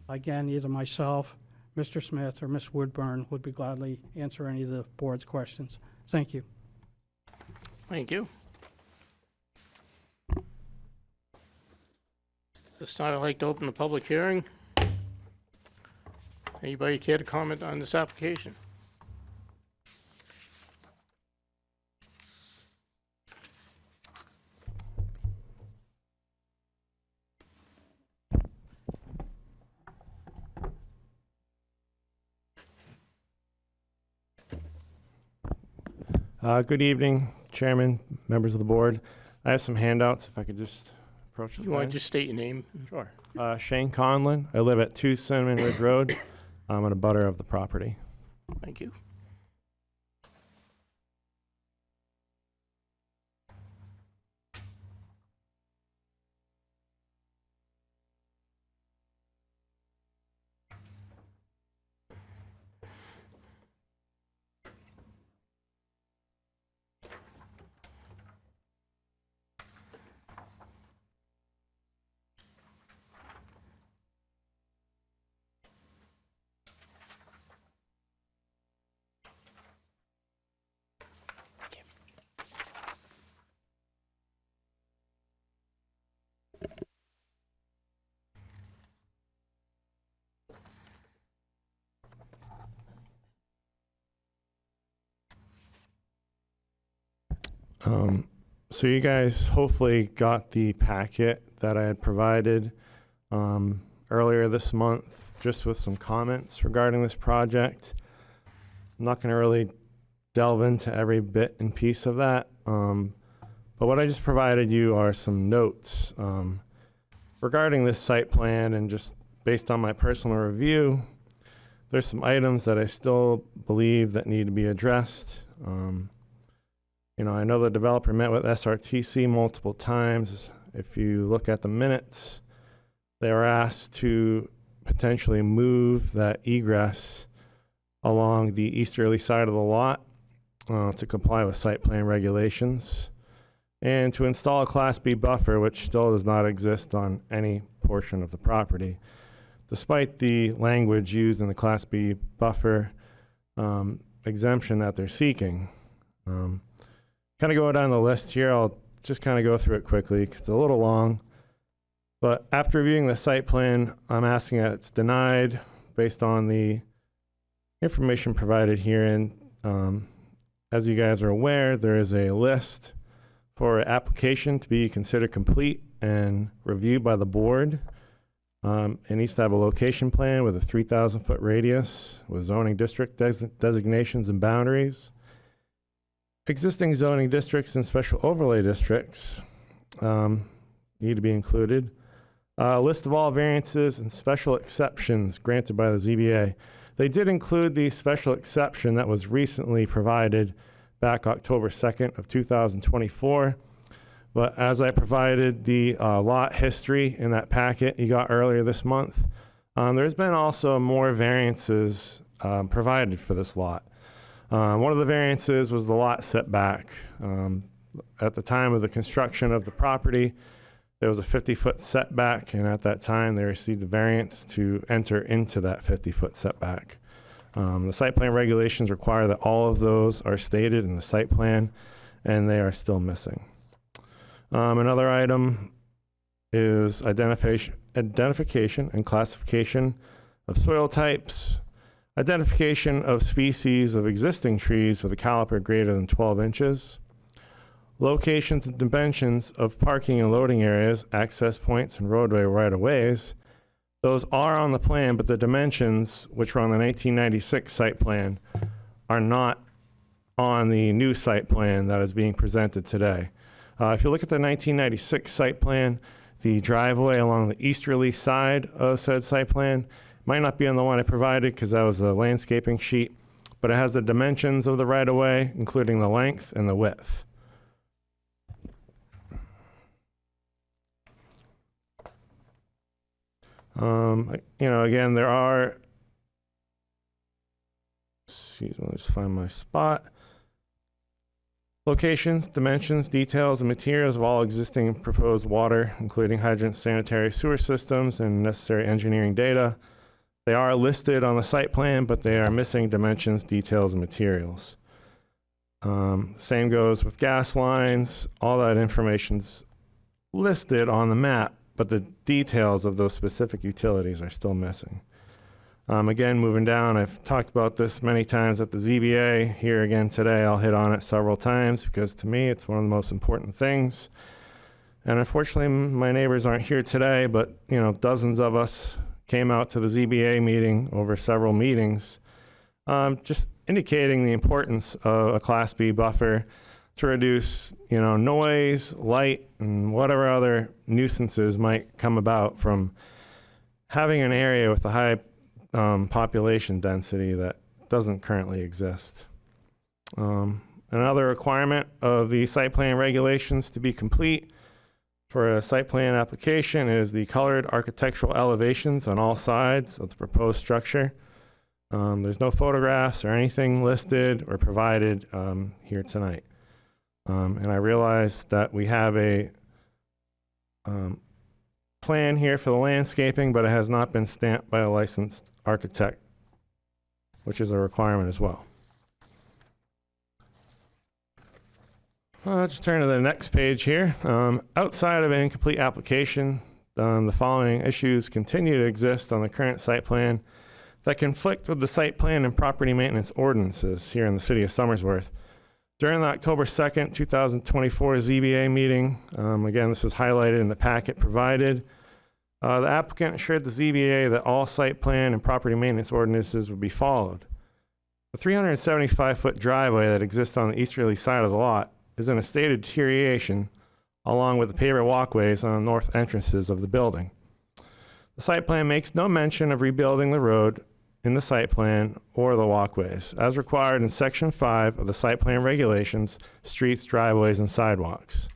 Again, either myself, Mr. Smith, or Ms. Woodburn would be gladly answer any of the board's questions. Thank you. Thank you. This time I'd like to open the public hearing. Anybody care to comment on this application? Good evening, Chairman, members of the board. I have some handouts, if I could just approach the You want to line. just state your name? Sure. Shane Conlon. I live at 2 Cinnamon Ridge Road. I'm a butter of the property. Thank you. So you guys hopefully got the packet that I had provided earlier this month, just with some comments regarding this project. I'm not going to really delve into every bit and piece of that, but what I just provided you are some notes regarding this site plan, and just based on my personal review, there's some items that I still believe that need to be addressed. You know, I know the developer met with SRTC multiple times. If you look at the minutes, they were asked to potentially move that egress along the easterly side of the lot to comply with site plan regulations, and to install a Class B buffer, which still does not exist on any portion of the property. Despite the language used in the Class B buffer exemption that they're seeking. Kind of go down the list here. I'll just kind of go through it quickly because it's a little long. But after reviewing the site plan, I'm asking that it's denied based on the information provided herein. As you guys are aware, there is a list for application to be considered complete and reviewed by the board. It needs to have a location plan with a 3,000-foot radius with zoning district designations and boundaries. Existing zoning districts and special overlay districts need to be included. A list of all variances and special exceptions granted by the ZBA. They did include the special exception that was recently provided back October 2nd of 2024. But as I provided the lot history in that packet you got earlier this month, there's been also more variances provided for this lot. One of the variances was the lot setback. At the time of the construction of the property, there was a 50-foot setback, and at that time they received the variance to enter into that 50-foot setback. The site plan regulations require that all of those are stated in the site plan, and they are still missing. Another item is identification and classification of soil types, identification of species of existing trees with a caliper greater than 12 inches, locations and dimensions of parking and loading areas, access points, and roadway right-of-ways. Those are on the plan, but the dimensions, which were on the 1996 site plan, are not on the new site plan that is being presented today. If you look at the 1996 site plan, the driveway along the easterly side of said site plan might not be on the one I provided because that was the landscaping sheet, but it has the dimensions of the right-of-way, including the length and the width. Again, there are, excuse me, let's find my spot. Locations, dimensions, details, and materials of all existing and proposed water, including hydrants, sanitary sewer systems, and necessary engineering data. They are listed on the site plan, but they are missing dimensions, details, and materials. Same goes with gas lines. All that information's listed on the map, but the details of those specific utilities are still missing. Again, moving down, I've talked about this many times at the ZBA. Here again today, I'll hit on it several times because to me, it's one of the most important things. And unfortunately, my neighbors aren't here today, but dozens of us came out to the ZBA meeting over several meetings, just indicating the importance of a Class B buffer to reduce, noise, light, and whatever other nuisances might come about from having an area with a high population density that doesn't currently exist. Another requirement of the site plan regulations to be complete for a site plan application is the colored architectural elevations on all sides of the proposed structure. There's no photographs or anything listed or provided here tonight. And I realize that we have a plan here for the landscaping, but it has not been stamped by a licensed architect, which is a requirement as well. Let's turn to the next page here. Outside of an incomplete application, the following issues continue to exist on the current site plan that conflict with the site plan and property maintenance ordinances here in the city of Somersworth. During the October 2nd, 2024 ZBA meeting, again, this was highlighted in the packet provided, the applicant assured the ZBA that all site plan and property maintenance ordinances would be followed. The 375-foot driveway that exists on the easterly side of the lot is in a state of deterioration, along with the paver walkways on the north entrances of the building. The site plan makes no mention of rebuilding the road in the site plan or the walkways, as required in Section 5 of the site plan regulations, streets, driveways, and sidewalks.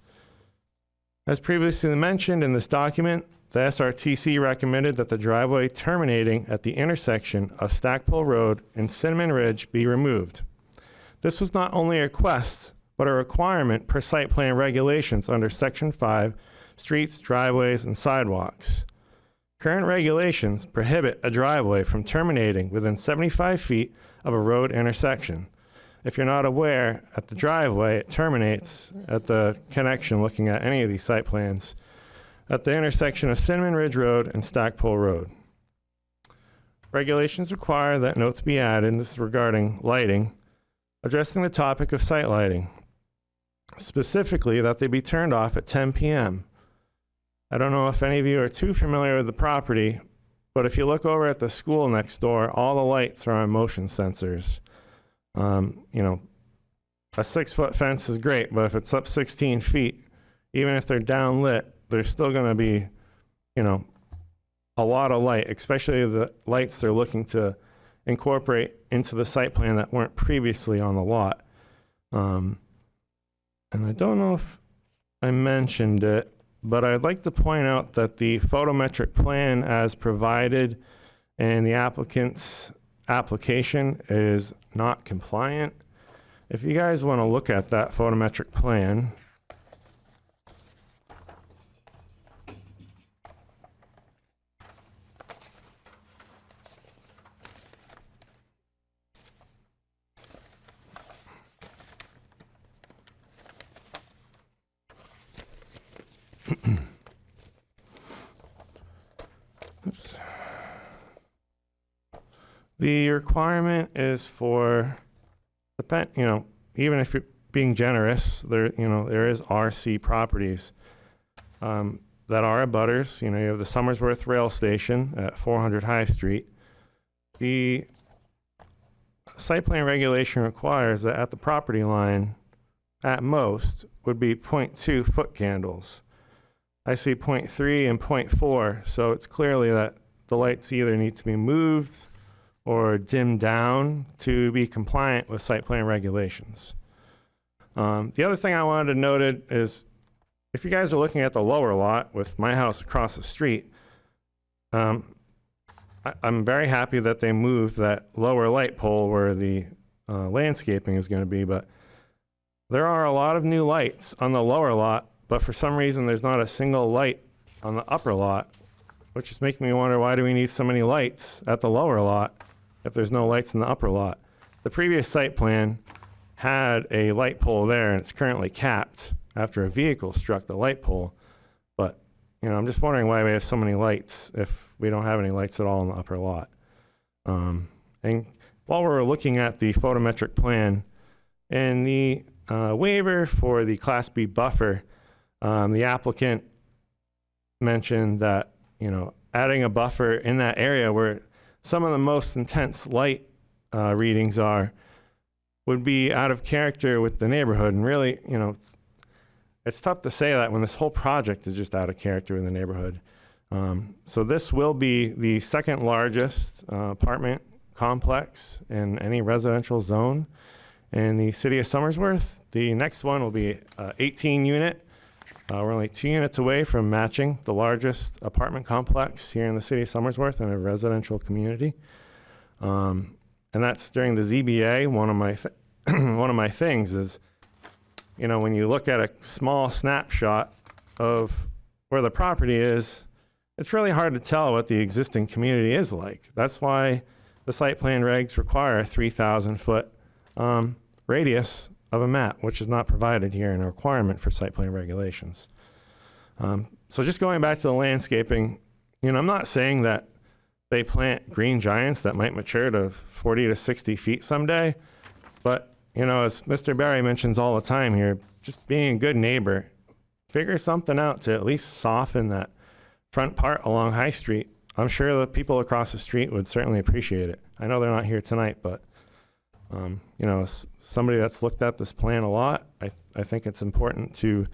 As previously mentioned in this document, the SRTC recommended that the driveway terminating at the intersection of Stackpole Road and Cinnamon Ridge be removed. This was not only a request, but a requirement per site plan regulations under Section 5, streets, driveways, and sidewalks. Current regulations prohibit a driveway from terminating within 75 feet of a road intersection. If you're not aware, at the driveway, it terminates at the connection looking at any of these site plans at the intersection of Cinnamon Ridge Road and Stackpole Road. Regulations require that notes be added, and this is regarding lighting, addressing the topic of site lighting, specifically that they be turned off at 10 p.m. I don't know if any of you are too familiar with the property, but if you look over at the school next door, all the lights are on motion sensors. A 6-foot fence is great, but if it's up 16 feet, even if they're downlit, there's still going to be, a lot of light, especially the lights they're looking to incorporate into the site plan that weren't previously on the lot. And I don't know if I mentioned it, but I'd like to point out that the photometric plan as provided in the applicant's application is not compliant. If you guys want to look at that photometric plan, Oops. The requirement is for, even if you're being generous, there is RC properties that are abutters. You have the Somersworth Rail Station at 400 High Street. The site plan regulation requires that at the property line, at most, would be 0.2 foot candles. I see 0.3 and 0.4, so it's clearly that the lights either need to be moved or dimmed down to be compliant with site plan regulations. The other thing I wanted to note is, if you guys are looking at the lower lot with my house across the street, I'm very happy that they moved that lower light pole where the landscaping is going to be, but there are a lot of new lights on the lower lot, but for some reason there's not a single light on the upper lot, which is making me wonder, why do we need so many lights at the lower lot if there's no lights in the upper lot? The previous site plan had a light pole there, and it's currently capped after a vehicle struck the light pole. But, I'm just wondering why we have so many lights if we don't have any lights at all in the upper lot. And while we're looking at the photometric plan and the waiver for the Class B buffer, the applicant mentioned that, adding a buffer in that area where some of the most intense light readings are would be out of character with the neighborhood. And really, it's tough to say that when this whole project is just out of character in the neighborhood. So this will be the second largest apartment complex in any residential zone in the city of Somersworth. The next one will be 18 unit. We're only 2 units away from matching the largest apartment complex here in the city of Somersworth in a residential community. And that's during the ZBA. One of my things is, when you look at a small snapshot of where the property is, it's really hard to tell what the existing community is like. That's why the site plan regs require a 3,000 foot radius of a map, which is not provided here in a requirement for site plan regulations. So just going back to the landscaping, I'm not saying that they plant green giants that might mature to 40 to 60 feet someday, but as Mr. Barry mentions all the time here, just being a good neighbor, figure something out to at least soften that front part along High Street. I'm sure the people across the street would certainly appreciate it. I know they're not here tonight, but as somebody that's looked at this plan a lot, I think it's important to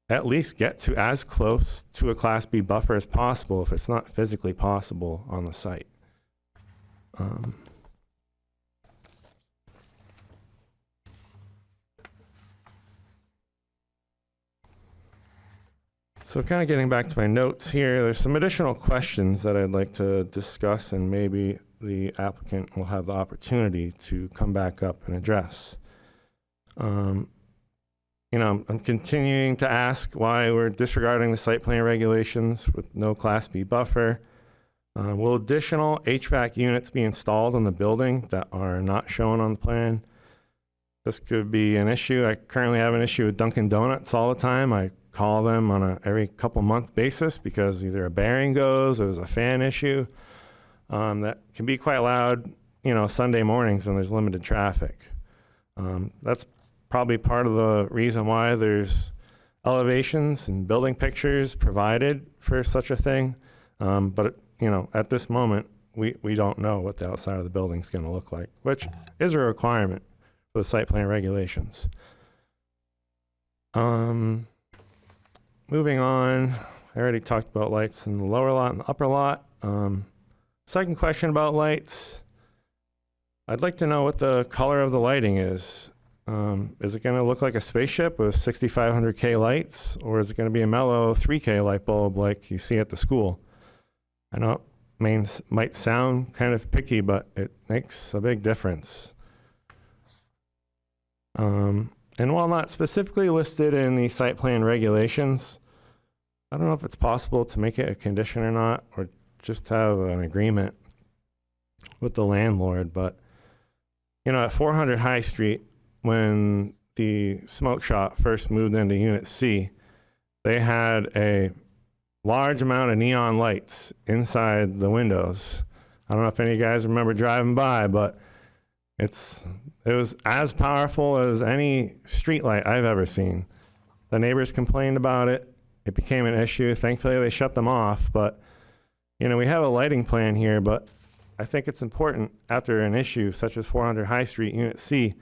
at least get to as close to a Class B buffer as possible if it's not physically possible on the site. So kind of getting back to my notes here, there's some additional questions that I'd like to discuss, and maybe the applicant will have the opportunity to come back up and address. I'm continuing to ask why we're disregarding the site plan regulations with no Class B buffer. Will additional HVAC units be installed in the building that are not shown on the plan? This could be an issue. I currently have an issue with Dunkin' Donuts all the time. I call them on a every couple month basis because either a bearing goes or there's a fan issue. That can be quite loud, Sunday mornings when there's limited traffic. That's probably part of the reason why there's elevations and building pictures provided for such a thing. But at this moment, we don't know what the outside of the building is going to look like, which is a requirement for the site plan regulations. Moving on, I already talked about lights in the lower lot and the upper lot. Second question about lights. I'd like to know what the color of the lighting is. Is it going to look like a spaceship with 6,500K lights, or is it going to be a mellow 3K light bulb like you see at the school? I know it might sound kind of picky, but it makes a big difference. And while not specifically listed in the site plan regulations, I don't know if it's possible to make it a condition or not, or just have an agreement with the landlord. But, at 400 High Street, when the smoke shop first moved into Unit C, they had a large amount of neon lights inside the windows. I don't know if any of you guys remember driving by, but it was as powerful as any street light I've ever seen. The neighbors complained about it. It became an issue. Thankfully, they shut them off. But, you know, we have a lighting plan here, but I think it's important after an issue such as 400 High Street, Unit C,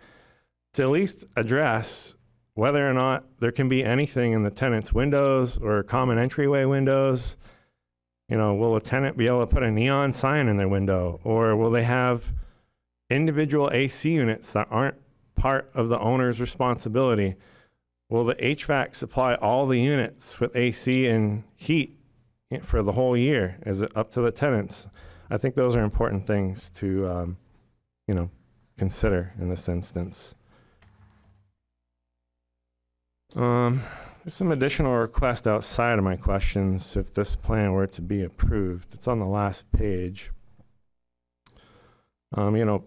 to at least address whether or not there can be anything in the tenant's windows or common entryway windows. You know, will a tenant be able to put a neon sign in their window, or will they have individual AC units that aren't part of the owner's responsibility? Will the HVAC supply all the units with AC and heat for the whole year? Is it up to the tenants? I think those are important things to, you know, consider in this instance. There's some additional requests outside of my questions if this plan were to be approved. It's on the last page. You know,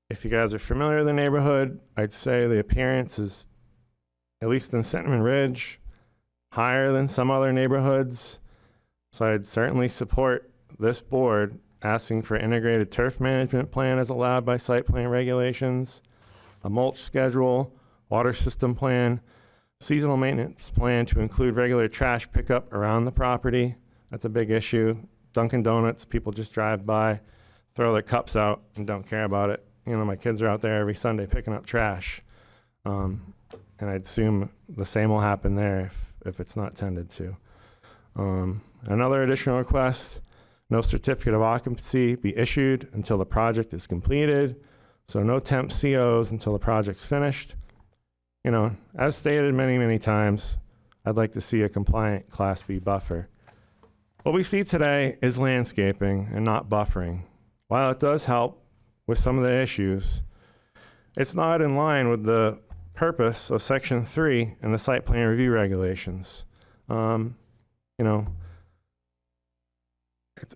if you guys are familiar with the neighborhood, I'd say the appearance is, at least in Cinnamon Ridge, higher than some other neighborhoods. So I'd certainly support this board asking for integrated turf management plan as allowed by site plan regulations, a mulch schedule, water system plan, seasonal maintenance plan to include regular trash pickup around the property. That's a big issue. Dunkin' Donuts, people just drive by, throw their cups out and don't care about it. You know, my kids are out there every Sunday picking up trash. And I'd assume the same will happen there if it's not tended to. Another additional request, no certificate of occupancy be issued until the project is completed. So no temp COs until the project's finished. You know, as stated many, many times, I'd like to see a compliant Class B buffer. What we see today is landscaping and not buffering. While it does help with some of the issues, it's not in line with the purpose of Section 3 in the site plan review regulations. You know,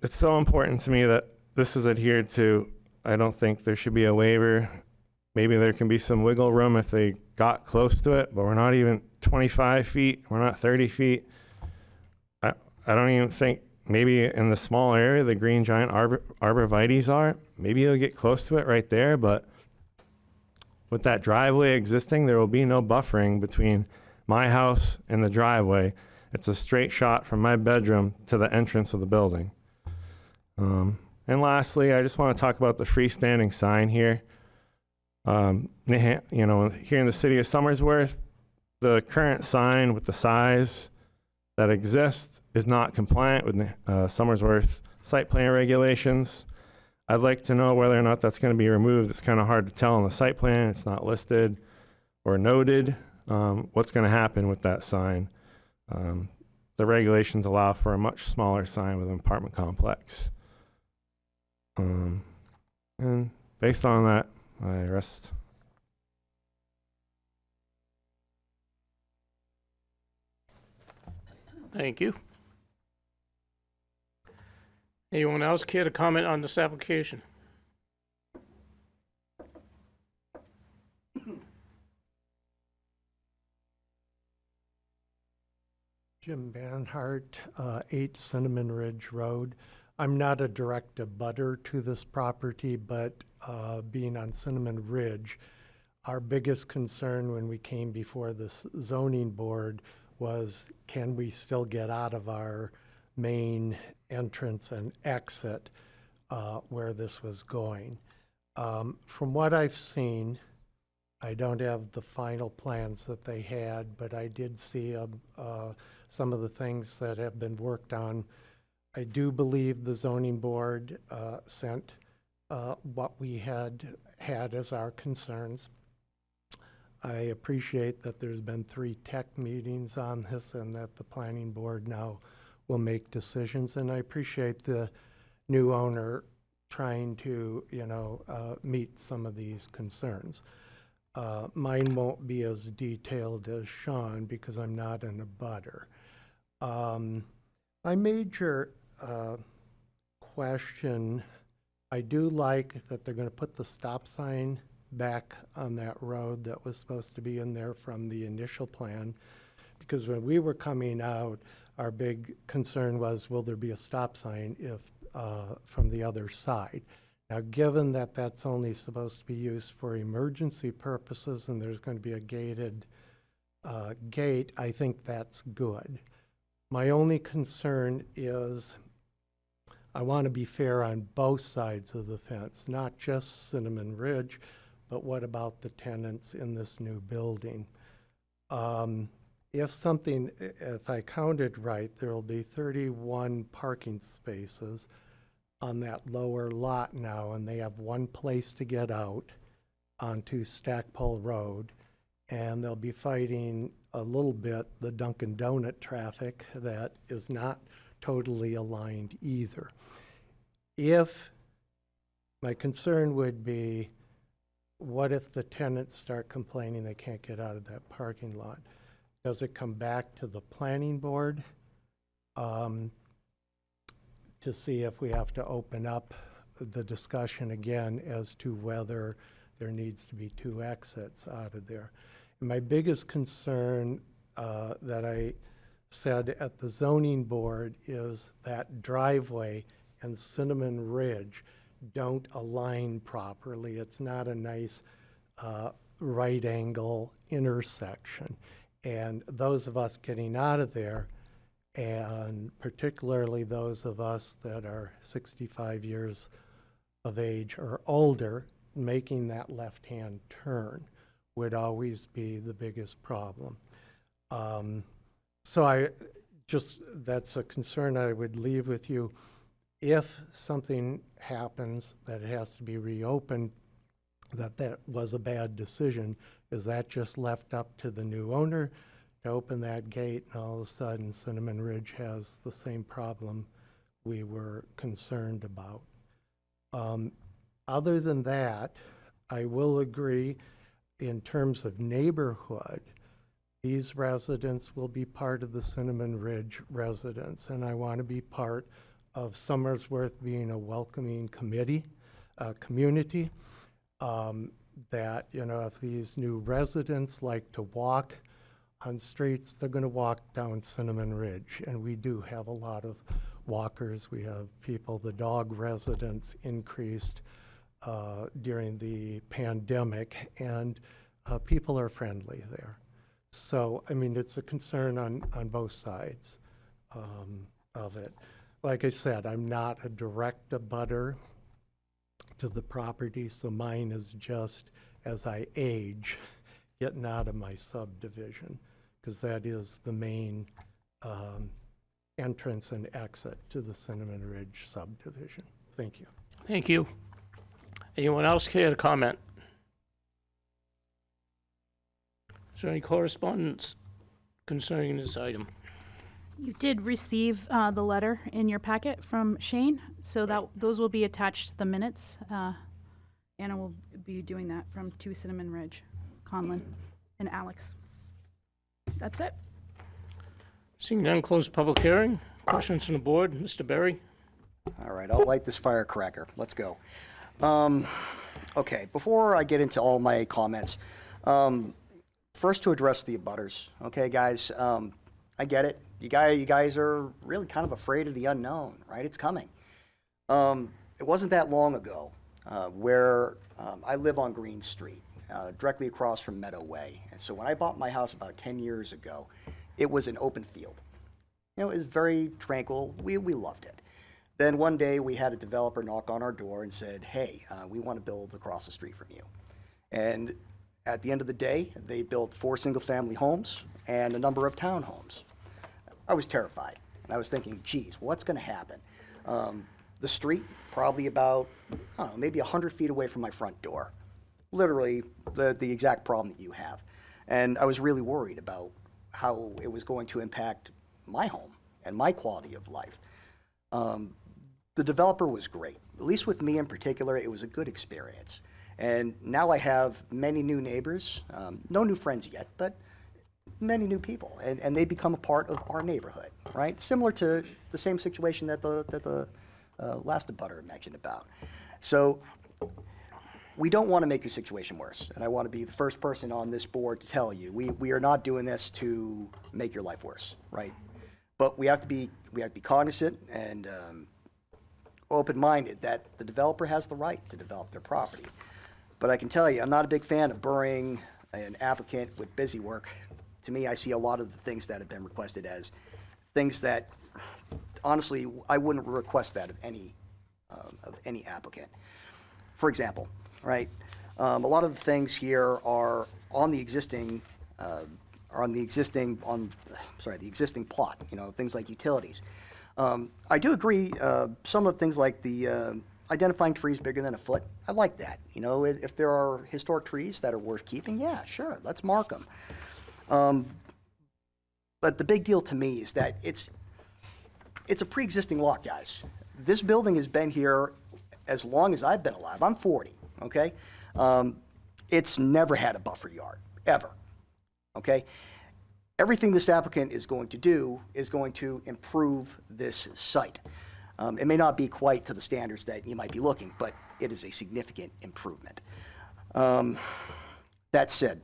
it's so important to me that this is adhered to. I don't think there should be a waiver. Maybe there can be some wiggle room if they got close to it, but we're not even 25 feet. We're not 30 feet. I don't even think maybe in the small area the green giant arborvitaes are. Maybe you'll get close to it right there, but with that driveway existing, there will be no buffering between my house and the driveway. It's a straight shot from my bedroom to the entrance of the building. And lastly, I just want to talk about the freestanding sign here. You know, here in the city of Somersworth, the current sign with the size that exists is not compliant with Somersworth site plan regulations. I'd like to know whether or not that's going to be removed. It's kind of hard to tell on the site plan. It's not listed or noted. What's going to happen with that sign? The regulations allow for a much smaller sign with an apartment complex. And based on that, I rest. Thank you. Anyone else care to comment on this application? Jim Banhart, 8 Cinnamon Ridge Road. I'm not a direct abutter to this property, but being on Cinnamon Ridge, our biggest concern when we came before this zoning board was, can we still get out of our main entrance and exit where this was going? From what I've seen, I don't have the final plans that they had, but I did see some of the things that have been worked on. I do believe the zoning board sent what we had as our concerns. I appreciate that there's been 3 tech meetings on this and that the planning board now will make decisions. And I appreciate the new owner trying to, you know, meet some of these concerns. Mine won't be as detailed as Sean because I'm not an abutter. My major question, I do like that they're going to put the stop sign back on that road that was supposed to be in there from the initial plan, because when we were coming out, our big concern was, will there be a stop sign if, from the other side? Now, given that that's only supposed to be used for emergency purposes and there's going to be a gated gate, I think that's good. My only concern is I want to be fair on both sides of the fence, not just Cinnamon Ridge, but what about the tenants in this new building? If I counted right, there will be 31 parking spaces on that lower lot now, and they have one place to get out onto Stackpole Road, and they'll be fighting a little bit the Dunkin' Donut traffic that is not totally aligned either. My concern would be, what if the tenants start complaining they can't get out of that parking lot? Does it come back to the planning board to see if we have to open up the discussion again as to whether there needs to be 2 exits out of there? And my biggest concern that I said at the zoning board is that driveway and Cinnamon Ridge don't align properly. It's not a nice right angle intersection. And those of us getting out of there, and particularly those of us that are 65 years of age or older, making that left-hand turn would always be the biggest problem. So that's a concern I would leave with you. If something happens that it has to be reopened, that was a bad decision, is that just left up to the new owner to open that gate, and all of a sudden Cinnamon Ridge has the same problem we were concerned about? Other than that, I will agree in terms of neighborhood, these residents will be part of the Cinnamon Ridge residents, and I want to be part of Somersworth being a welcoming community, that, if these new residents like to walk on streets, they're going to walk down Cinnamon Ridge. And we do have a lot of walkers. We have people, the dog residents increased during the pandemic, and people are friendly there. So, it's a concern on both sides of it. Like I said, I'm not a direct abutter to the property, so mine is just as I age, getting out of my subdivision, because that is the main entrance and exit to the Cinnamon Ridge subdivision. Thank you. Thank you. Anyone else care to comment? Is there any correspondence concerning this item? You did receive the letter in your packet from Shane, so those will be attached to the minutes. Anna will be doing that from 2 Cinnamon Ridge, Conlon, and Alex. That's it. Seeing none, close the public hearing. Questions from the board? Mr. Berry? All right, I'll light this firecracker. Let's go. Okay, before I get into all my comments, first to address the abutters. Okay, guys, I get it. You guys are really kind of afraid of the unknown, right? It's coming. It wasn't that long ago where I live on Green Street, directly across from Meadow Way. And so when I bought my house about 10 years ago, it was an open field. It was very tranquil. We loved it. Then one day we had a developer knock on our door and said, hey, we want to build across the street from you. And at the end of the day, they built 4 single-family homes and a number of townhomes. I was terrified. And I was thinking, geez, what's going to happen? The street, probably about, I don't know, maybe 100 feet away from my front door. Literally the exact problem that you have. And I was really worried about how it was going to impact my home and my quality of life. The developer was great. At least with me in particular, it was a good experience. And now I have many new neighbors, no new friends yet, but many new people, and they become a part of our neighborhood, right? Similar to the same situation that the last abutter mentioned about. So we don't want to make your situation worse, and I want to be the first person on this board to tell you, we are not doing this to make your life worse, right? But we have to be cognizant and open-minded that the developer has the right to develop their property. But I can tell you, I'm not a big fan of burying an applicant with busy work. To me, I see a lot of the things that have been requested as things that, honestly, I wouldn't request that of any applicant. For example, right, a lot of the things here are on the existing, the existing plot, you know, things like utilities. I do agree, some of the things like the identifying trees bigger than a foot, I like that. You know, if there are historic trees that are worth keeping, yeah, sure, let's mark them. But the big deal to me is that it's a pre-existing lot, guys. This building has been here as long as I've been alive. I'm 40, okay? It's never had a buffer yard, ever, okay? Everything this applicant is going to do is going to improve this site. It may not be quite to the standards that you might be looking, but it is a significant improvement. That said,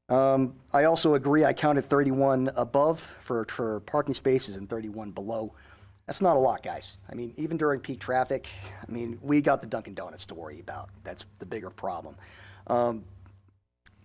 I also agree, I counted 31 above for parking spaces and 31 below. That's not a lot, guys. I mean, even during peak traffic, I mean, we got the Dunkin' Donuts to worry about. That's the bigger problem.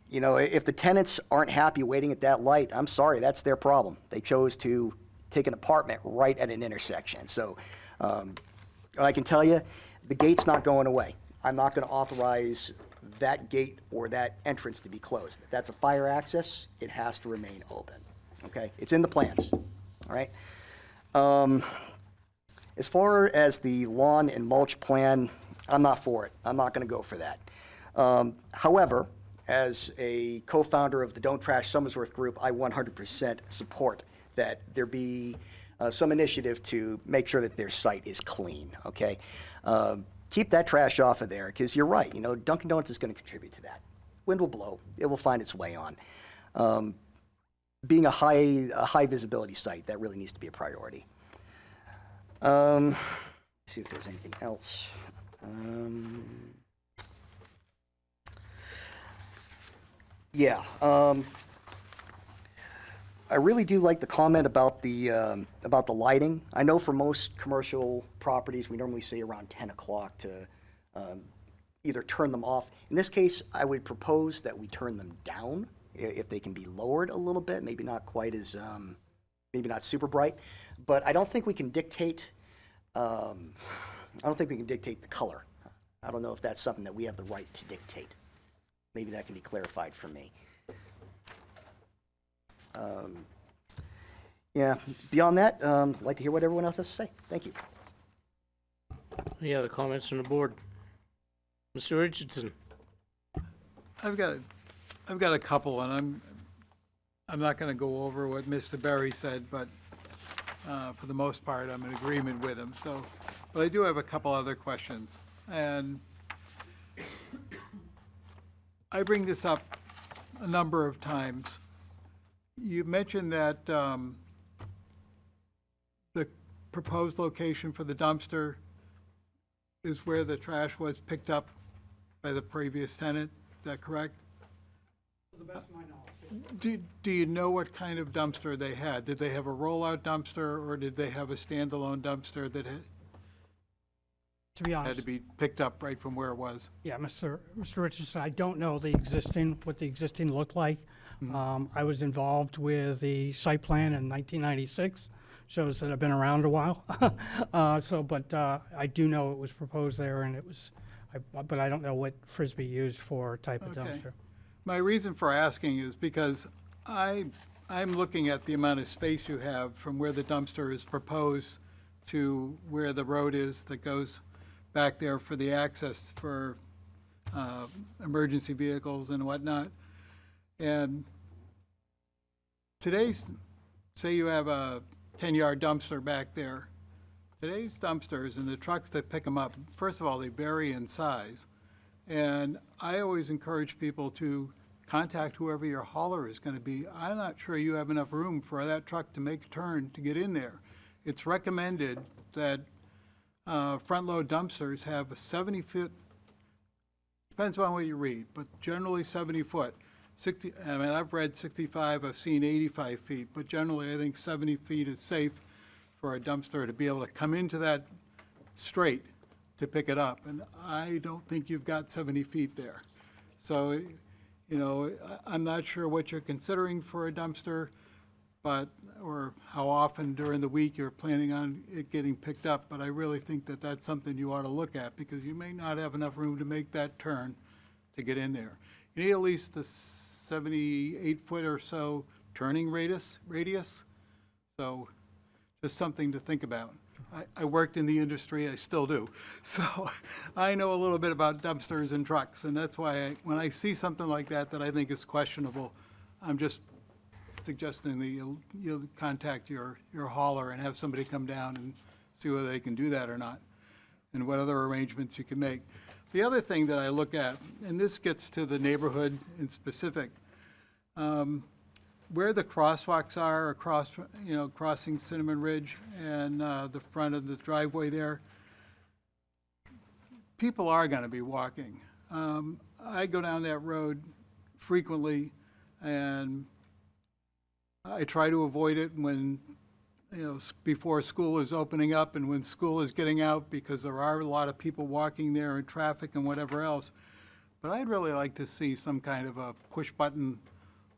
You know, if the tenants aren't happy waiting at that light, I'm sorry, that's their problem. They chose to take an apartment right at an intersection. So I can tell you, the gate's not going away. I'm not going to authorize that gate or that entrance to be closed. If that's a fire access, it has to remain open, okay? It's in the plans, all right? As far as the lawn and mulch plan, I'm not for it. I'm not going to go for that. However, as a co-founder of the Don't Trash Somersworth group, I 100% support that there be some initiative to make sure that their site is clean, okay? Keep that trash off of there, because you're right, you know, Dunkin' Donuts is going to contribute to that. Wind will blow, it will find its way on. Being a high visibility site, that really needs to be a priority. Let's see if there's anything else. Yeah, I really do like the comment about the lighting. I know for most commercial properties, we normally say around 10 o'clock to either turn them off. In this case, I would propose that we turn them down if they can be lowered a little bit, maybe not quite as, maybe not super bright, but I don't think we can dictate, I don't think we can dictate the color. I don't know if that's something that we have the right to dictate. Maybe that can be clarified for me. Yeah, beyond that, I'd like to hear what everyone else has to say. Thank you. Any other comments from the board? Mr. Richardson? I've got a couple, and I'm not going to go over what Mr. Berry said, but for the most part, I'm in agreement with him. So, but I do have a couple other questions, and I bring this up a number of times. You mentioned that the proposed location for the dumpster is where the trash was picked up by the previous tenant. Is that correct? To the best of my knowledge. Do you know what kind of dumpster they had? Did they have a rollout dumpster, or did they have a standalone dumpster that To be honest. had to be picked up right from where it was? Yeah, Mr. Richardson, I don't know what the existing looked like. I was involved with the site plan in 1996. Shows that I've been around a while. But I do know it was proposed there, and it was, but I don't know what Frisbee used for type of Okay. dumpster. My reason for asking is because I'm looking at the amount of space you have from where the dumpster is proposed to where the road is that goes back there for the access for emergency vehicles and whatnot. And say you have a 10-yard dumpster back there. Today's dumpsters and the trucks that pick them up, first of all, they vary in size. And I always encourage people to contact whoever your hauler is going to be. I'm not sure you have enough room for that truck to make a turn to get in there. It's recommended that front-load dumpsters have a 70-foot depends on what you read, but generally 70 foot. 60, I mean, I've read 65, I've seen 85 feet, but generally I think 70 feet is safe for a dumpster to be able to come into that straight to pick it up. And I don't think you've got 70 feet there. So, you know, I'm not sure what you're considering for a dumpster, but, or how often during the week you're planning on it getting picked up, but I really think that that's something you ought to look at, because you may not have enough room to make that turn to get in there. You need at least a 78-foot or so turning radius, so just something to think about. I worked in the industry, I still do, so I know a little bit about dumpsters and trucks, and that's why when I see something like that I think is questionable, I'm just suggesting that you'll contact your hauler and have somebody come down and see whether they can do that or not, and what other arrangements you can make. The other thing that I look at, and this gets to the neighborhood in specific, where the crosswalks are across, you know, crossing Cinnamon Ridge and the front of the driveway there, people are going to be walking. I go down that road frequently, and I try to avoid it when, you know, before school is opening up and when school is getting out, because there are a lot of people walking there and traffic and whatever else. But I'd really like to see some kind of a push-button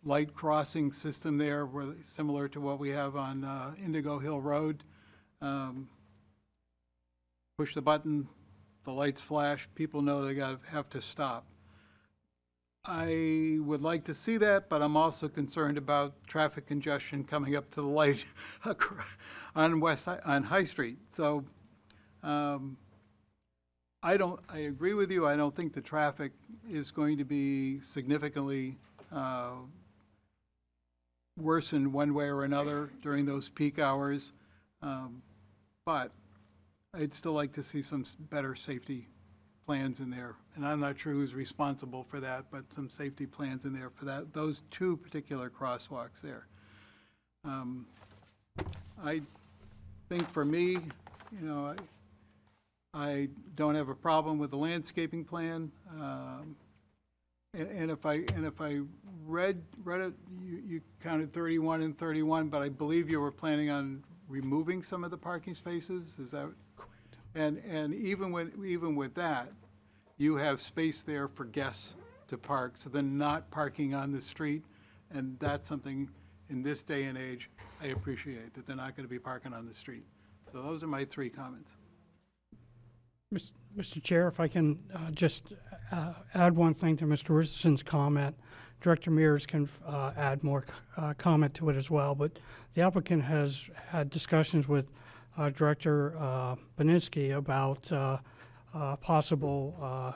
light crossing system there, where, similar to what we have on Indigo Hill Road. Push the button, the lights flash, people know they have to stop. I would like to see that, but I'm also concerned about traffic congestion coming up to the light on High Street. So I agree with you. I don't think the traffic is going to be significantly worsened one way or another during those peak hours. But I'd still like to see some better safety plans in there. And I'm not sure who's responsible for that, but some safety plans in there for that, those two particular crosswalks there. I think for me, you know, I don't have a problem with the landscaping plan. And if I read it, you counted 31 and 31, but I believe you were planning on removing some of the parking spaces. Is that correct? And even with that, you have space there for guests to park, so they're not parking on the street, and that's something in this day and age I appreciate, that they're not going to be parking on the street. So those are my three comments. Mr. Chair, if I can just add one thing to Mr. Richardson's comment. Director Mears can add more comment to it as well, but the applicant has had discussions with Director Beninsky about possible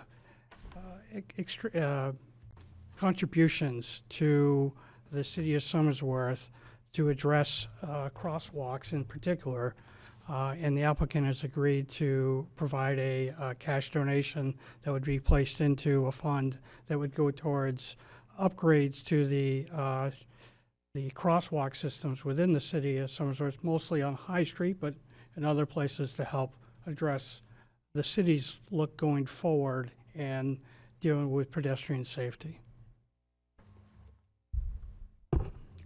contributions to the city of Somersworth to address crosswalks in particular. And the applicant has agreed to provide a cash donation that would be placed into a fund that would go towards upgrades to the crosswalk systems within the city of Somersworth, mostly on High Street, but in other places to help address the city's look going forward and dealing with pedestrian safety.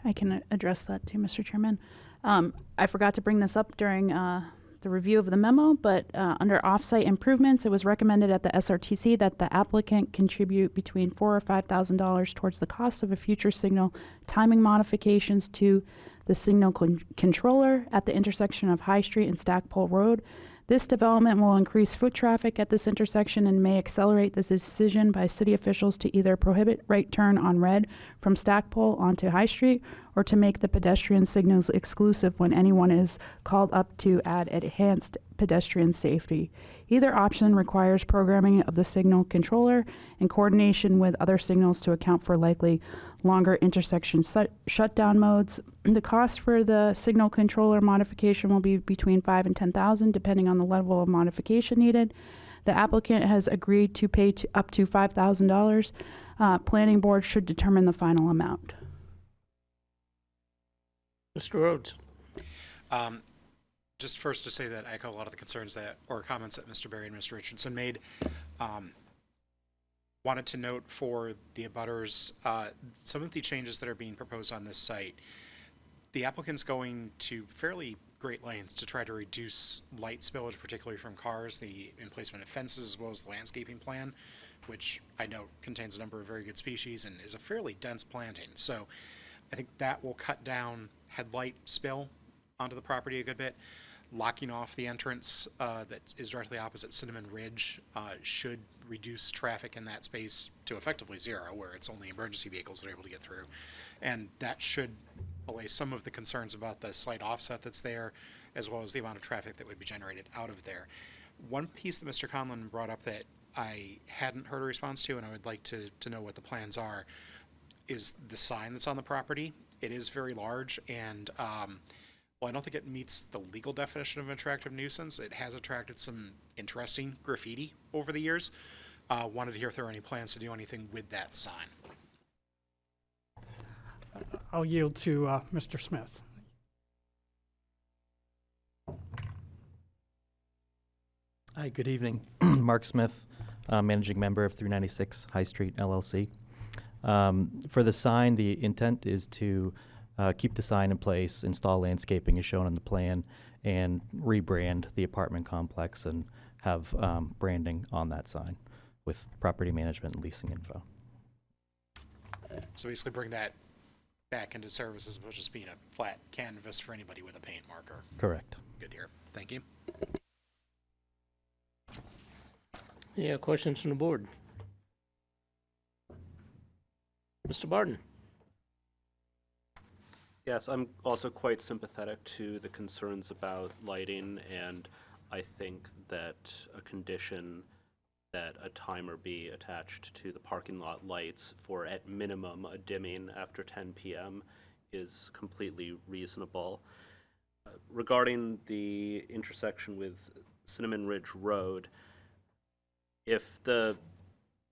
I can address that too, Mr. Chairman. I forgot to bring this up during the review of the memo, but under off-site improvements, it was recommended at the SRTC that the applicant contribute between $4,000 or $5,000 towards the cost of a future signal timing modifications to the signal controller at the intersection of High Street and Stackpole Road. This development will increase foot traffic at this intersection and may accelerate this decision by city officials to either prohibit right turn on red from Stackpole onto High Street, or to make the pedestrian signals exclusive when anyone is called up to add enhanced pedestrian safety. Either option requires programming of the signal controller and coordination with other signals to account for likely longer intersection shutdown modes. The cost for the signal controller modification will be between $5,000 and $10,000, depending on the level of modification needed. The applicant has agreed to pay up to $5,000. Planning board should determine the final amount. Mr. Rhodes. Just first to say that I echo a lot of the concerns that, or comments that Mr. Berry and Mr. Richardson made. Wanted to note for the abutters, some of the changes that are being proposed on this site. The applicant's going to fairly great lengths to try to reduce light spillage, particularly from cars, the emplacement of fences, as well as the landscaping plan, which I know contains a number of very good species and is a fairly dense planting. So I think that will cut down headlight spill onto the property a good bit. Locking off the entrance that is directly opposite Cinnamon Ridge should reduce traffic in that space to effectively zero, where it's only emergency vehicles that are able to get through. And that should allay some of the concerns about the slight offset that's there, as well as the amount of traffic that would be generated out of there. One piece that Mr. Conlon brought up that I hadn't heard a response to, and I would like to know what the plans are, is the sign that's on the property. It is very large, and while I don't think it meets the legal definition of an attractive nuisance, it has attracted some interesting graffiti over the years. Wanted to hear if there are any plans to do anything with that sign. I'll yield to Mr. Smith. Hi, good evening. Mark Smith, managing member of 396 High Street LLC. For the sign, the intent is to keep the sign in place, install landscaping as shown on the plan, and rebrand the apartment complex and have branding on that sign with property management and leasing info. So basically bring that back into service as opposed to just being a flat canvas for anybody with a paint marker. Correct. Good to hear. Thank you. Yeah, questions from the board? Mr. Barton? Yes, I'm also quite sympathetic to the concerns about lighting, and I think that a condition that a timer be attached to the parking lot lights for, at minimum, a dimming after 10 p.m. is completely reasonable. Regarding the intersection with Cinnamon Ridge Road, if the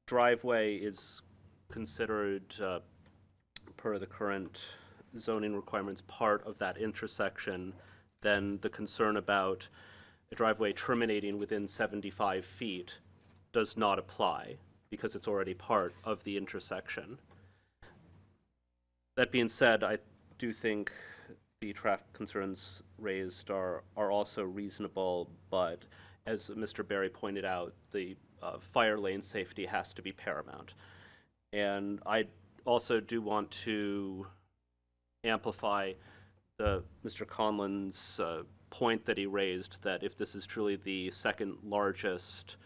driveway is considered, per the current zoning requirements, part of that intersection, then the concern about a driveway terminating within 75 feet does not apply because it's already part of the intersection. That being said, I do think the traffic concerns raised are also reasonable, but as Mr. Berry pointed out, the fire lane safety has to be paramount. And I also do want to amplify Mr. Conlon's point that he raised, that if this is truly the second largest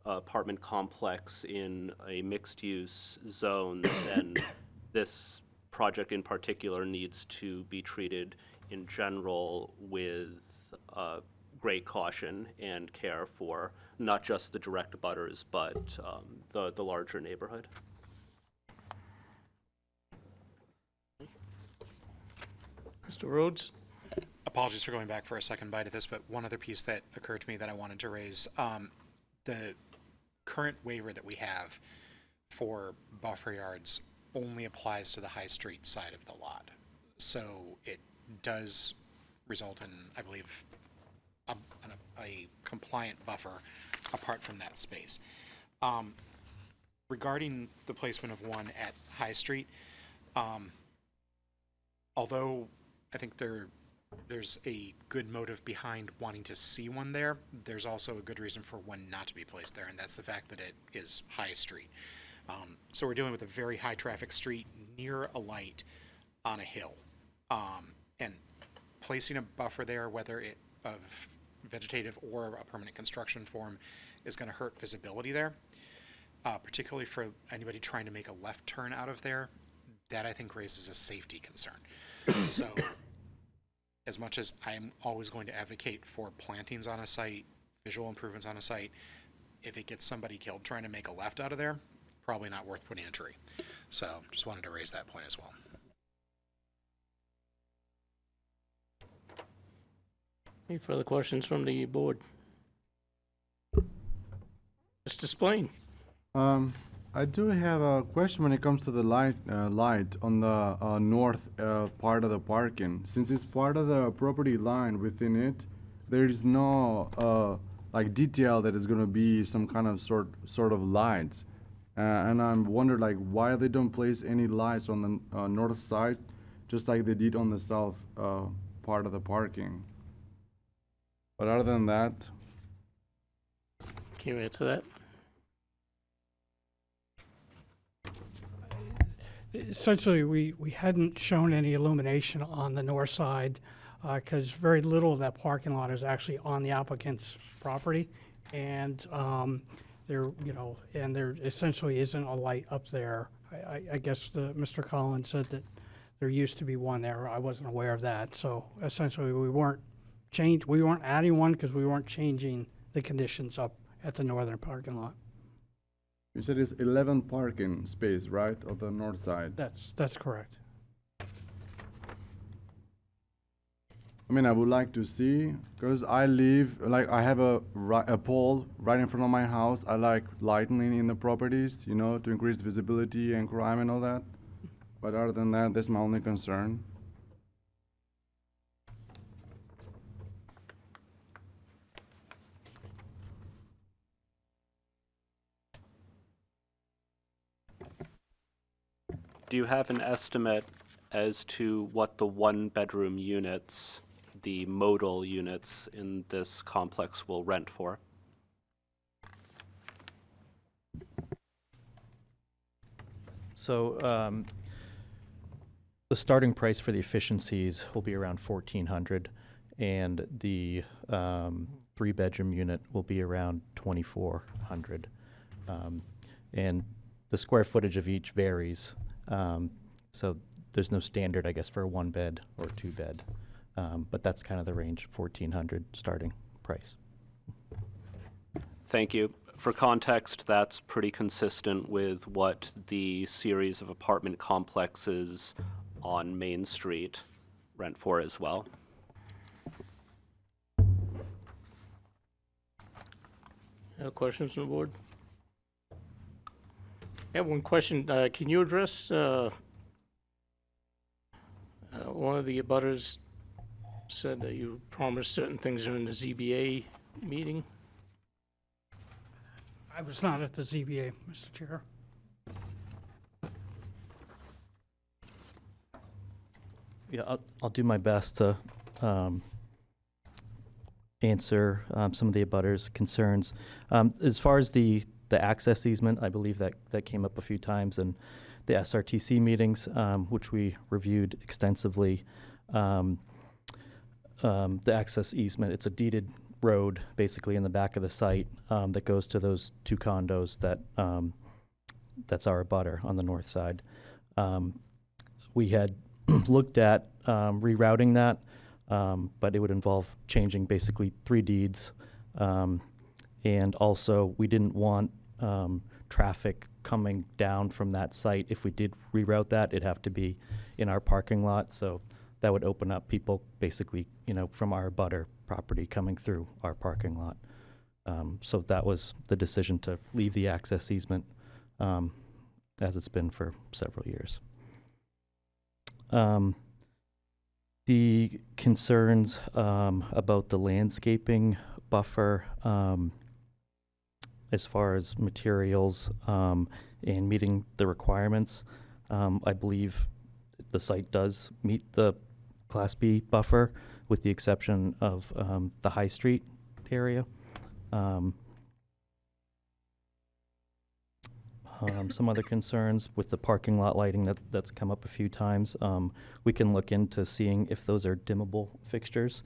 apartment complex in a mixed-use zone, then this project in particular needs to be treated in general with great caution and care for not just the direct abutters, but the larger neighborhood. Mr. Rhodes? Apologies for going back for a second bite at this, but one other piece that occurred to me that I wanted to raise. The current waiver that we have for buffer yards only applies to the High Street side of the lot. So it does result in, I believe, a compliant buffer apart from that space. Regarding the placement of one at High Street, although I think there's a good motive behind wanting to see one there, there's also a good reason for one not to be placed there, and that's the fact that it is High Street. So we're dealing with a very high traffic street near a light on a hill. And placing a buffer there, whether it of vegetative or a permanent construction form, is going to hurt visibility there, particularly for anybody trying to make a left turn out of there. That, I think, raises a safety concern. So as much as I'm always going to advocate for plantings on a site, visual improvements on a site, if it gets somebody killed trying to make a left out of there, probably not worth putting a tree. So just wanted to raise that point as well. Any further questions from the board? Mr. Splain? I do have a question when it comes to the light on the north part of the parking. Since it's part of the property line within it, there is no like detail that is going to be some kind of sort of lights. And I'm wondering like why they don't place any lights on the north side, just like they did on the south part of the parking. But other than that, Can you answer that? Essentially, we hadn't shown any illumination on the north side because very little of that parking lot is actually on the applicant's property. And there essentially isn't a light up there. I guess Mr. Collins said that there used to be one there. I wasn't aware of that. So essentially, we weren't adding one because we weren't changing the conditions up at the northern parking lot. you said it's 11 parking space, right, on the north side? That's correct. I mean, I would like to see, because I have a pole right in front of my house. I like lightning in the properties, you know, to increase visibility and crime and all that. But other than that, that's my only concern. Do you have an estimate as to what the one-bedroom units, the modal units in this complex will rent for? So the starting price for the efficiencies will be around $1,400, and the three-bedroom unit will be around $2,400. And the square footage of each varies. So there's no standard, I guess, for a one bed or two bed. But that's kind of the range, $1,400 starting price. Thank you. For context, that's pretty consistent with what the series of apartment complexes on Main Street rent for as well. Any questions from the board? I have one question. Can you address one of the abutters said that you promised certain things during the ZBA meeting? I was not at the ZBA, Mr. Chair. Yeah, I'll do my best to answer some of the abutters' concerns. As far as the access easement, I believe that came up a few times in the SRTC meetings, which we reviewed extensively. The access easement, it's a deeded road basically in the back of the site that goes to those two condos that's our abutter on the north side. We had looked at rerouting that, but it would involve changing basically 3 deeds. And also, we didn't want traffic coming down from that site. If we did reroute that, it'd have to be in our parking lot. So that would open up people basically, from our abutter property coming through our parking lot. So that was the decision to leave the access easement as it's been for several years. The concerns about the landscaping buffer, as far as materials and meeting the requirements, I believe the site does meet the Class B buffer with the exception of the High Street area. Some other concerns with the parking lot lighting that's come up a few times. We can look into seeing if those are dimmable fixtures.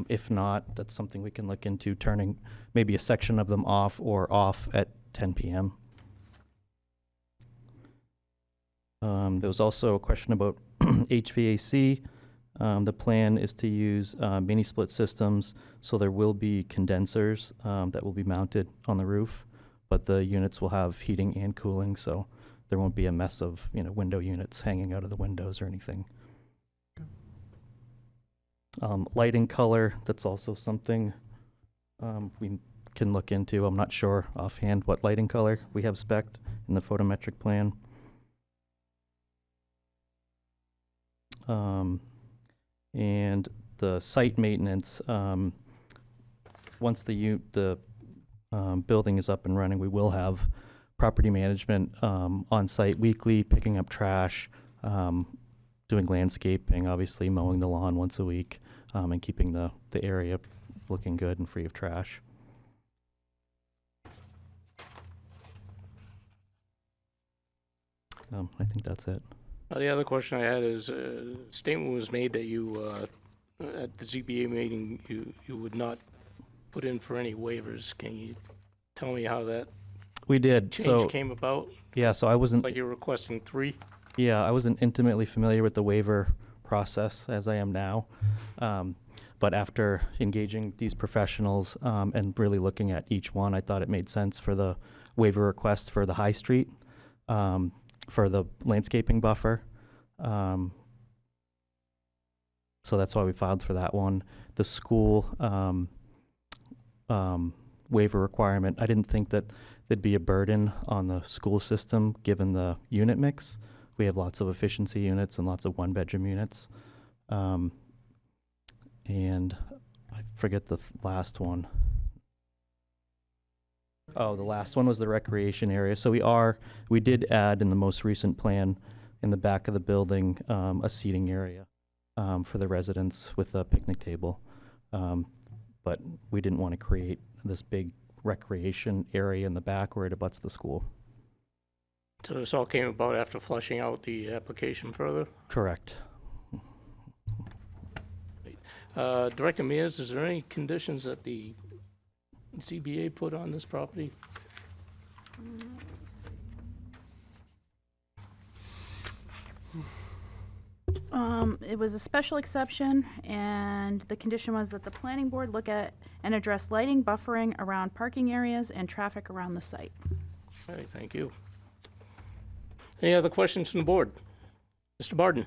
If not, that's something we can look into, turning maybe a section of them off or off at 10 p.m. There was also a question about HVAC. The plan is to use mini split systems, so there will be condensers that will be mounted on the roof, but the units will have heating and cooling, so there won't be a mess of window units hanging out of the windows or anything. Lighting color, that's also something we can look into. I'm not sure offhand what lighting color we have spec'd in the photometric plan. And the site maintenance, once the building is up and running, we will have property management on site weekly, picking up trash, doing landscaping, obviously mowing the lawn once a week, and keeping the area looking good and free of trash. I think that's it. The other question I had is, a statement was made that you, at the ZBA meeting, you would not put in for any waivers. Can you tell me how that We did. change came about? Yeah, so I wasn't. Like you're requesting 3? Yeah, I wasn't intimately familiar with the waiver process as I am now. But after engaging these professionals and really looking at each one, I thought it made sense for the waiver request for the High Street, for the landscaping buffer. So that's why we filed for that one. The school waiver requirement, I didn't think that there'd be a burden on the school system given the unit mix. We have lots of efficiency units and lots of one-bedroom units. And I forget the last one. Oh, the last one was the recreation area. So we did add in the most recent plan in the back of the building a seating area for the residents with a picnic table. But we didn't want to create this big recreation area in the back where it abuts the school. So this all came about after flushing out the application further? Correct. Director Mears, is there any conditions that the ZBA put on this property? It was a special exception, and the condition was that the planning board look at and address lighting, buffering around parking areas and traffic around the site. All right, thank you. Any other questions from the board? Mr. Barden?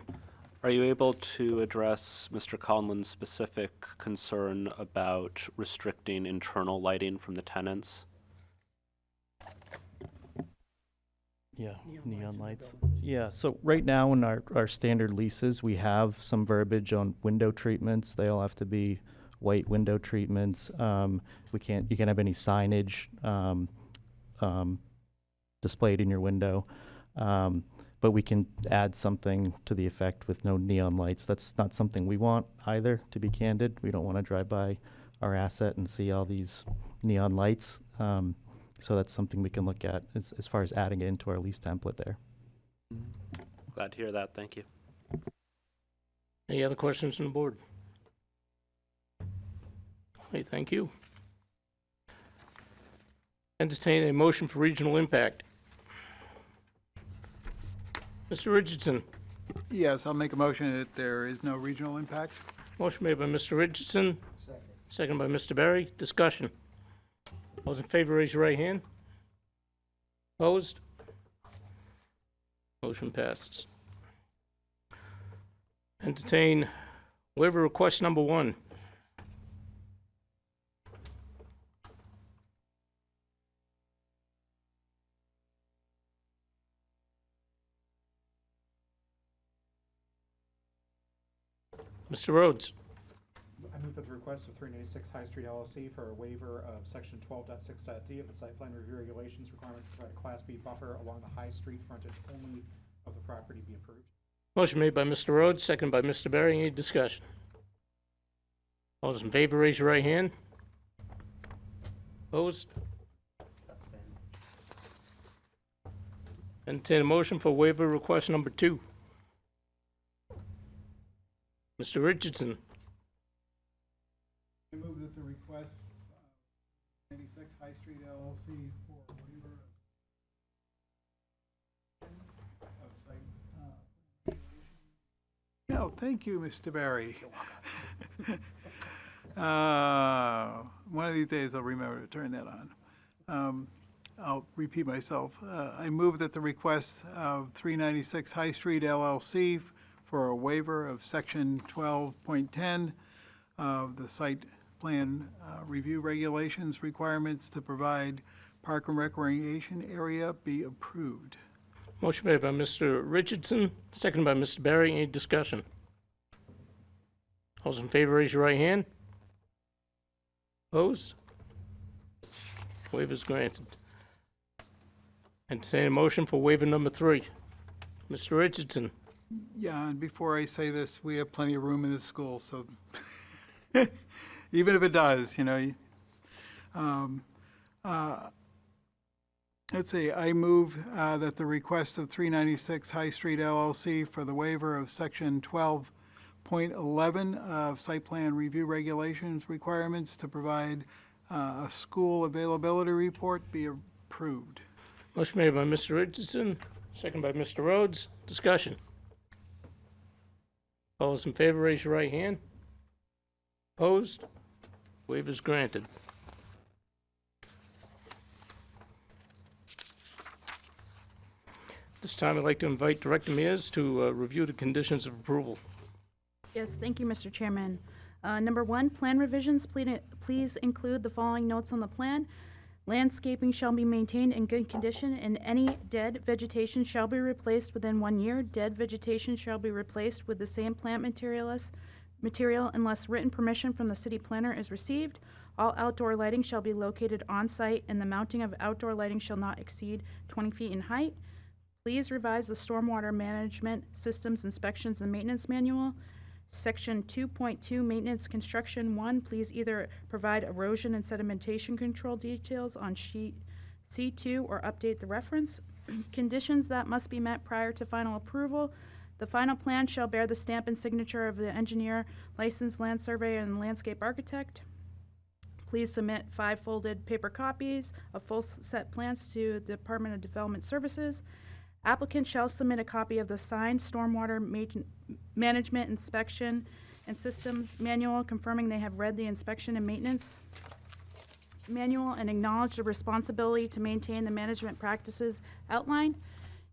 Are you able to address Mr. Conlon's specific concern about restricting internal lighting from the tenants? Yeah, neon lights. Yeah, so right now in our standard leases, we have some verbiage on window treatments. They all have to be white window treatments. You can't have any signage displayed in your window. But we can add something to the effect with no neon lights. That's not something we want either, to be candid. We don't want to drive by our asset and see all these neon lights. So that's something we can look at as far as adding it into our lease template there. Glad to hear that. Thank you. Any other questions from the board? Okay, thank you. Entertain a motion for regional impact. Mr. Richardson. Yes, I'll make a motion that there is no regional impact. Motion made by Mr. Richardson. Second by Mr. Berry. Discussion. Those in favor, raise your right hand. Opposed? Motion passes. Entertain waiver request number 1. Mr. Rhodes. I move that the request of 396 High Street LLC for a waiver of section 12.6.d of the site plan review regulations requirement to provide a Class B buffer along the High Street frontage only of the property be approved. Motion made by Mr. Rhodes, second by Mr. Berry. Any discussion? All those in favor, raise your right hand. Opposed? Entertain a motion for waiver request number 2. Mr. Richardson. I move that the request 96 High Street LLC for a waiver of site regulation. No, thank you, Mr. Berry. One of these days I'll remember to turn that on. I'll repeat myself. I move that the request of 396 High Street LLC for a waiver of section 12.10 of the site plan review regulations requirements to provide park and recreation area be approved. Motion made by Mr. Richardson, second by Mr. Berry. Any discussion? All those in favor, raise your right hand. Opposed? Waiver is granted. Entertain a motion for waiver number 3. Mr. Richardson. Yeah, and before I say this, we have plenty of room in this school, so even if it does, let's see, I move that the request of 396 High Street LLC for the waiver of section 12.11 of site plan review regulations requirements to provide a school availability report be approved. Motion made by Mr. Richardson, second by Mr. Rhodes. Discussion. All those in favor, raise your right hand. Opposed? Waivers granted. This time, I'd like to invite Director Mears to review the conditions of approval. Yes, thank you, Mr. Chairman. Number 1, plan revisions, please include the following notes on the plan. Landscaping shall be maintained in good condition, and any dead vegetation shall be replaced within 1 year. Dead vegetation shall be replaced with the same plant material unless written permission from the city planner is received. All outdoor lighting shall be located on-site, and the mounting of outdoor lighting shall not exceed 20 feet in height. Please revise the stormwater management systems inspections and maintenance manual. Section 2.2, Maintenance Construction 1, please either provide erosion and sedimentation control details on sheet C2 or update the reference. Conditions that must be met prior to final approval. The final plan shall bear the stamp and signature of the engineer, licensed land surveyor, and landscape architect. Please submit 5 folded paper copies of full set plans to the Department of Development Services. Applicant shall submit a copy of the signed stormwater management inspection and systems manual confirming they have read the inspection and maintenance manual and acknowledge the responsibility to maintain the management practices outlined.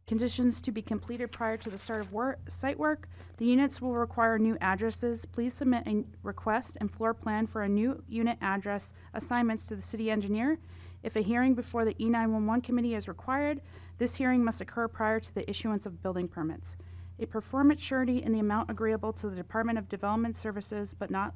Conditions to be completed prior to the start of site work. The units will require new addresses. Please submit a request and floor plan for a new unit address assignments to the city engineer. If a hearing before the E911 committee is required, this hearing must occur prior to the issuance of building permits. A performance surety in the amount agreeable to the Department of Development Services, but no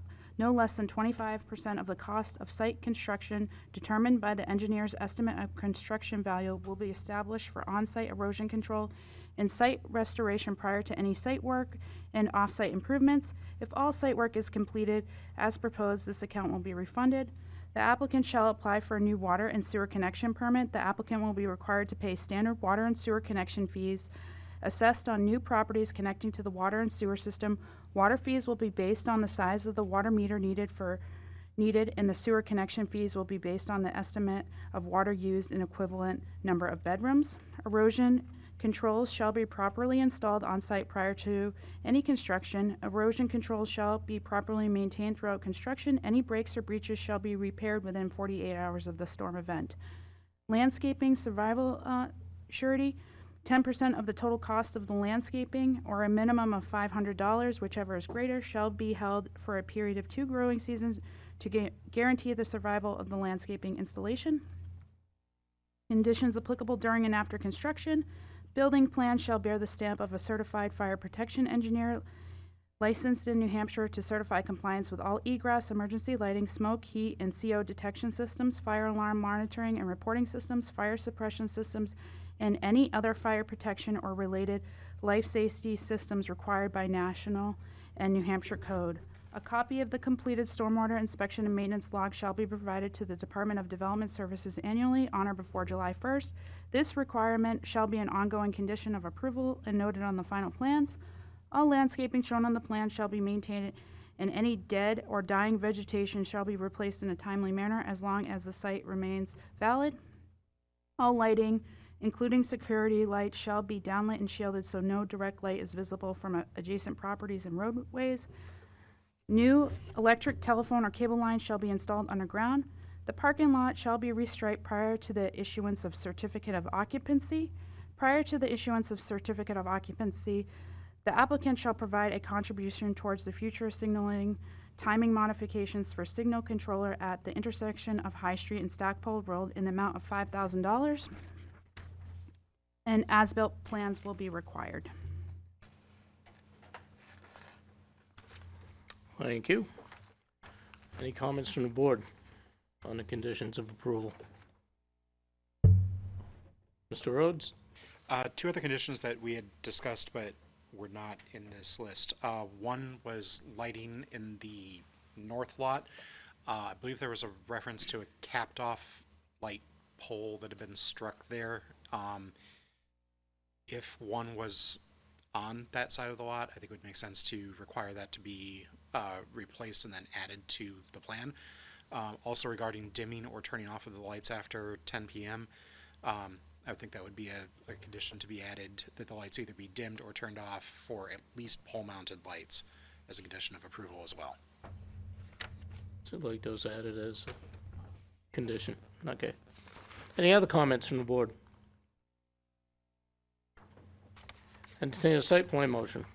less than 25% of the cost of site construction determined by the engineer's estimate of construction value will be established for on-site erosion control and site restoration prior to any site work and off-site improvements. If all site work is completed as proposed, this account will be refunded. The applicant shall apply for a new water and sewer connection permit. The applicant will be required to pay standard water and sewer connection fees assessed on new properties connecting to the water and sewer system. Water fees will be based on the size of the water meter needed, and the sewer connection fees will be based on the estimate of water used in equivalent number of bedrooms. Erosion controls shall be properly installed on site prior to any construction. Erosion controls shall be properly maintained throughout construction. Any breaks or breaches shall be repaired within 48 hours of the storm event. Landscaping survival surety. 10% of the total cost of the landscaping, or a minimum of $500, whichever is greater, shall be held for a period of 2 growing seasons to guarantee the survival of the landscaping installation. Conditions applicable during and after construction. Building plan shall bear the stamp of a certified fire protection engineer licensed in New Hampshire to certify compliance with all egress, emergency lighting, smoke, heat, and CO detection systems, fire alarm monitoring and reporting systems, fire suppression systems, and any other fire protection or related life safety systems required by national and New Hampshire code. A copy of the completed stormwater inspection and maintenance log shall be provided to the Department of Development Services annually on or before July 1st. This requirement shall be an ongoing condition of approval and noted on the final plans. All landscaping shown on the plan shall be maintained, and any dead or dying vegetation shall be replaced in a timely manner as long as the site remains valid. All lighting, including security lights, shall be downlit and shielded so no direct light is visible from adjacent properties and roadways. New electric, telephone, or cable lines shall be installed underground. The parking lot shall be restriped prior to the issuance of certificate of occupancy. Prior to the issuance of certificate of occupancy, the applicant shall provide a contribution towards the future signaling timing modifications for signal controller at the intersection of High Street and Stackpole Road in the amount of $5,000. And as-built plans will be required. Thank you. Any comments from the board on the conditions of approval? Mr. Mr. Rhodes? Two other conditions that we had discussed but were not in this list. One was lighting in the north lot. I believe there was a reference to a capped-off light pole that had been struck there. If one was on that side of the lot, I think it would make sense to require that to be replaced and then added to the plan. Also regarding dimming or turning off of the lights after 10 p.m., I would think that would be a condition to be added, that the lights either be dimmed or turned off for at least pole-mounted lights as a condition of approval as well. So I'd like those added as a condition. Okay. Any other comments from the board? Entertain a site plan motion.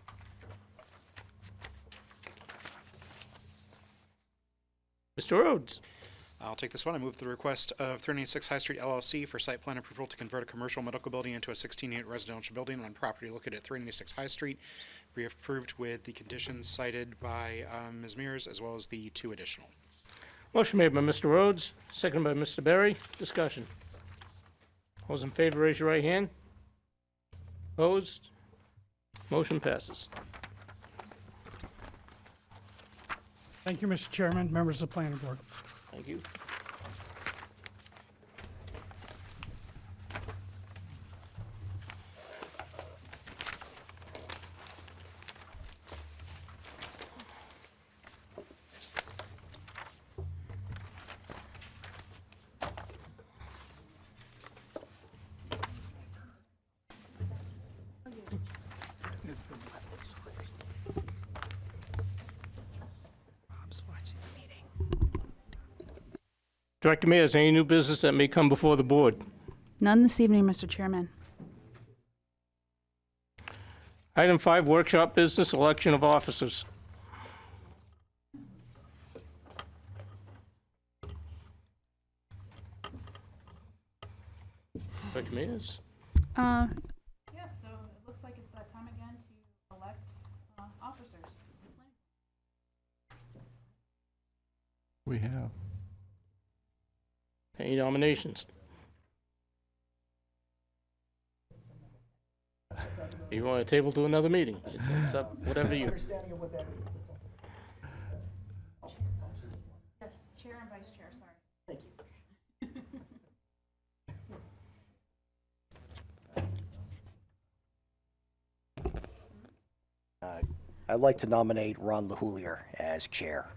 Mr. Rhodes? I'll take this one. I move the request of 396 High Street LLC for site plan approval to convert a commercial medical building into a 16-unit residential building on property located at 396 High Street. Be approved with the conditions cited by Ms. Mears, as well as the two additional. Motion made by Mr. Rhodes, seconded by Mr. Berry. Discussion. All those in favor, raise your right hand. Opposed? Motion passes. Thank you, Mr. Chairman, members of the planning board. Thank you. Director Mayor, is there any new business that may come before the board? None this evening, Mr. Chairman. Item 5, workshop business, election of officers. Director Mayor's. Yeah, so it looks like it's that time again to elect officers. We have. Any nominations? You want to table to another meeting? It's up, whatever you. Understanding of what that means, that's all. Yes, chair and vice chair, sorry. Thank you. I'd like to nominate Ron LaHoulier as chair.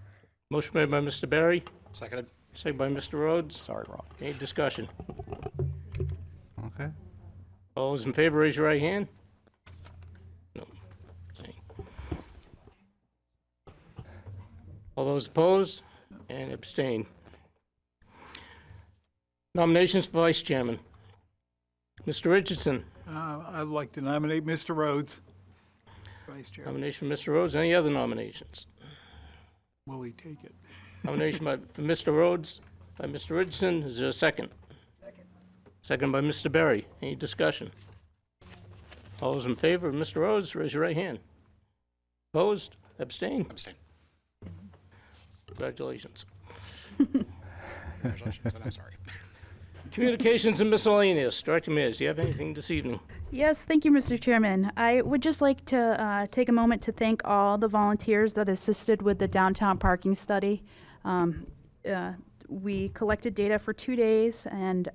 Motion made by Mr. Berry, Seconded. seconded by Mr. Rhodes. Sorry, Ron. Any discussion? Okay. All those in favor, raise your right hand. No. All those opposed and abstain. Nominations for vice chairman. Mr. Richardson. I'd like to nominate Mr. Rhodes, Vice Chair. Nomination for Mr. Rhodes. Any other nominations? Will he take it? Nomination for Mr. Rhodes by Mr. Richardson. Is there a second? Second by Mr. Berry. Any discussion? All those in favor of Mr. Rhodes, raise your right hand. Opposed? Abstain? Abstain. Congratulations. Congratulations, and I'm sorry. Communications and miscellaneous. Director Mears, do you have anything this evening? Yes, thank you, Mr. Chairman. I would just like to take a moment to thank all the volunteers that assisted with the downtown parking study. We collected data for 2 days, and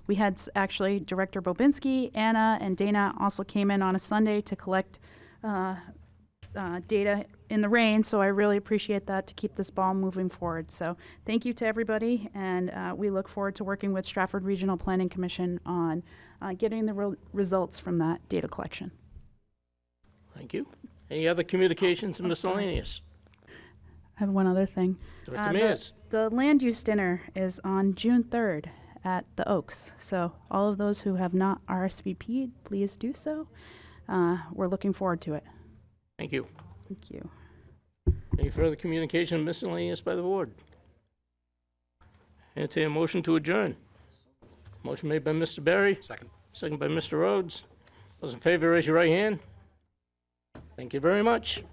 we had actually Director Bobinski, Anna, and Dana also came in on a Sunday to collect data in the rain, so I really appreciate that to keep this ball moving forward. So thank you to everybody, and we look forward to working with Stratford Regional Planning Commission on getting the results from that data collection. Thank you. Any other communications and miscellaneous? I have one other thing. Director Mears. The land use dinner is on June 3rd at the Oaks, so all of those who have not RSVP'd, please do so. We're looking forward to it. Thank you. Thank you. Any further communication and miscellaneous by the board? Entertain a motion to adjourn. Motion made by Mr. Berry, Second. second by Mr. Rhodes. Those in favor, raise your right hand. Thank you very much.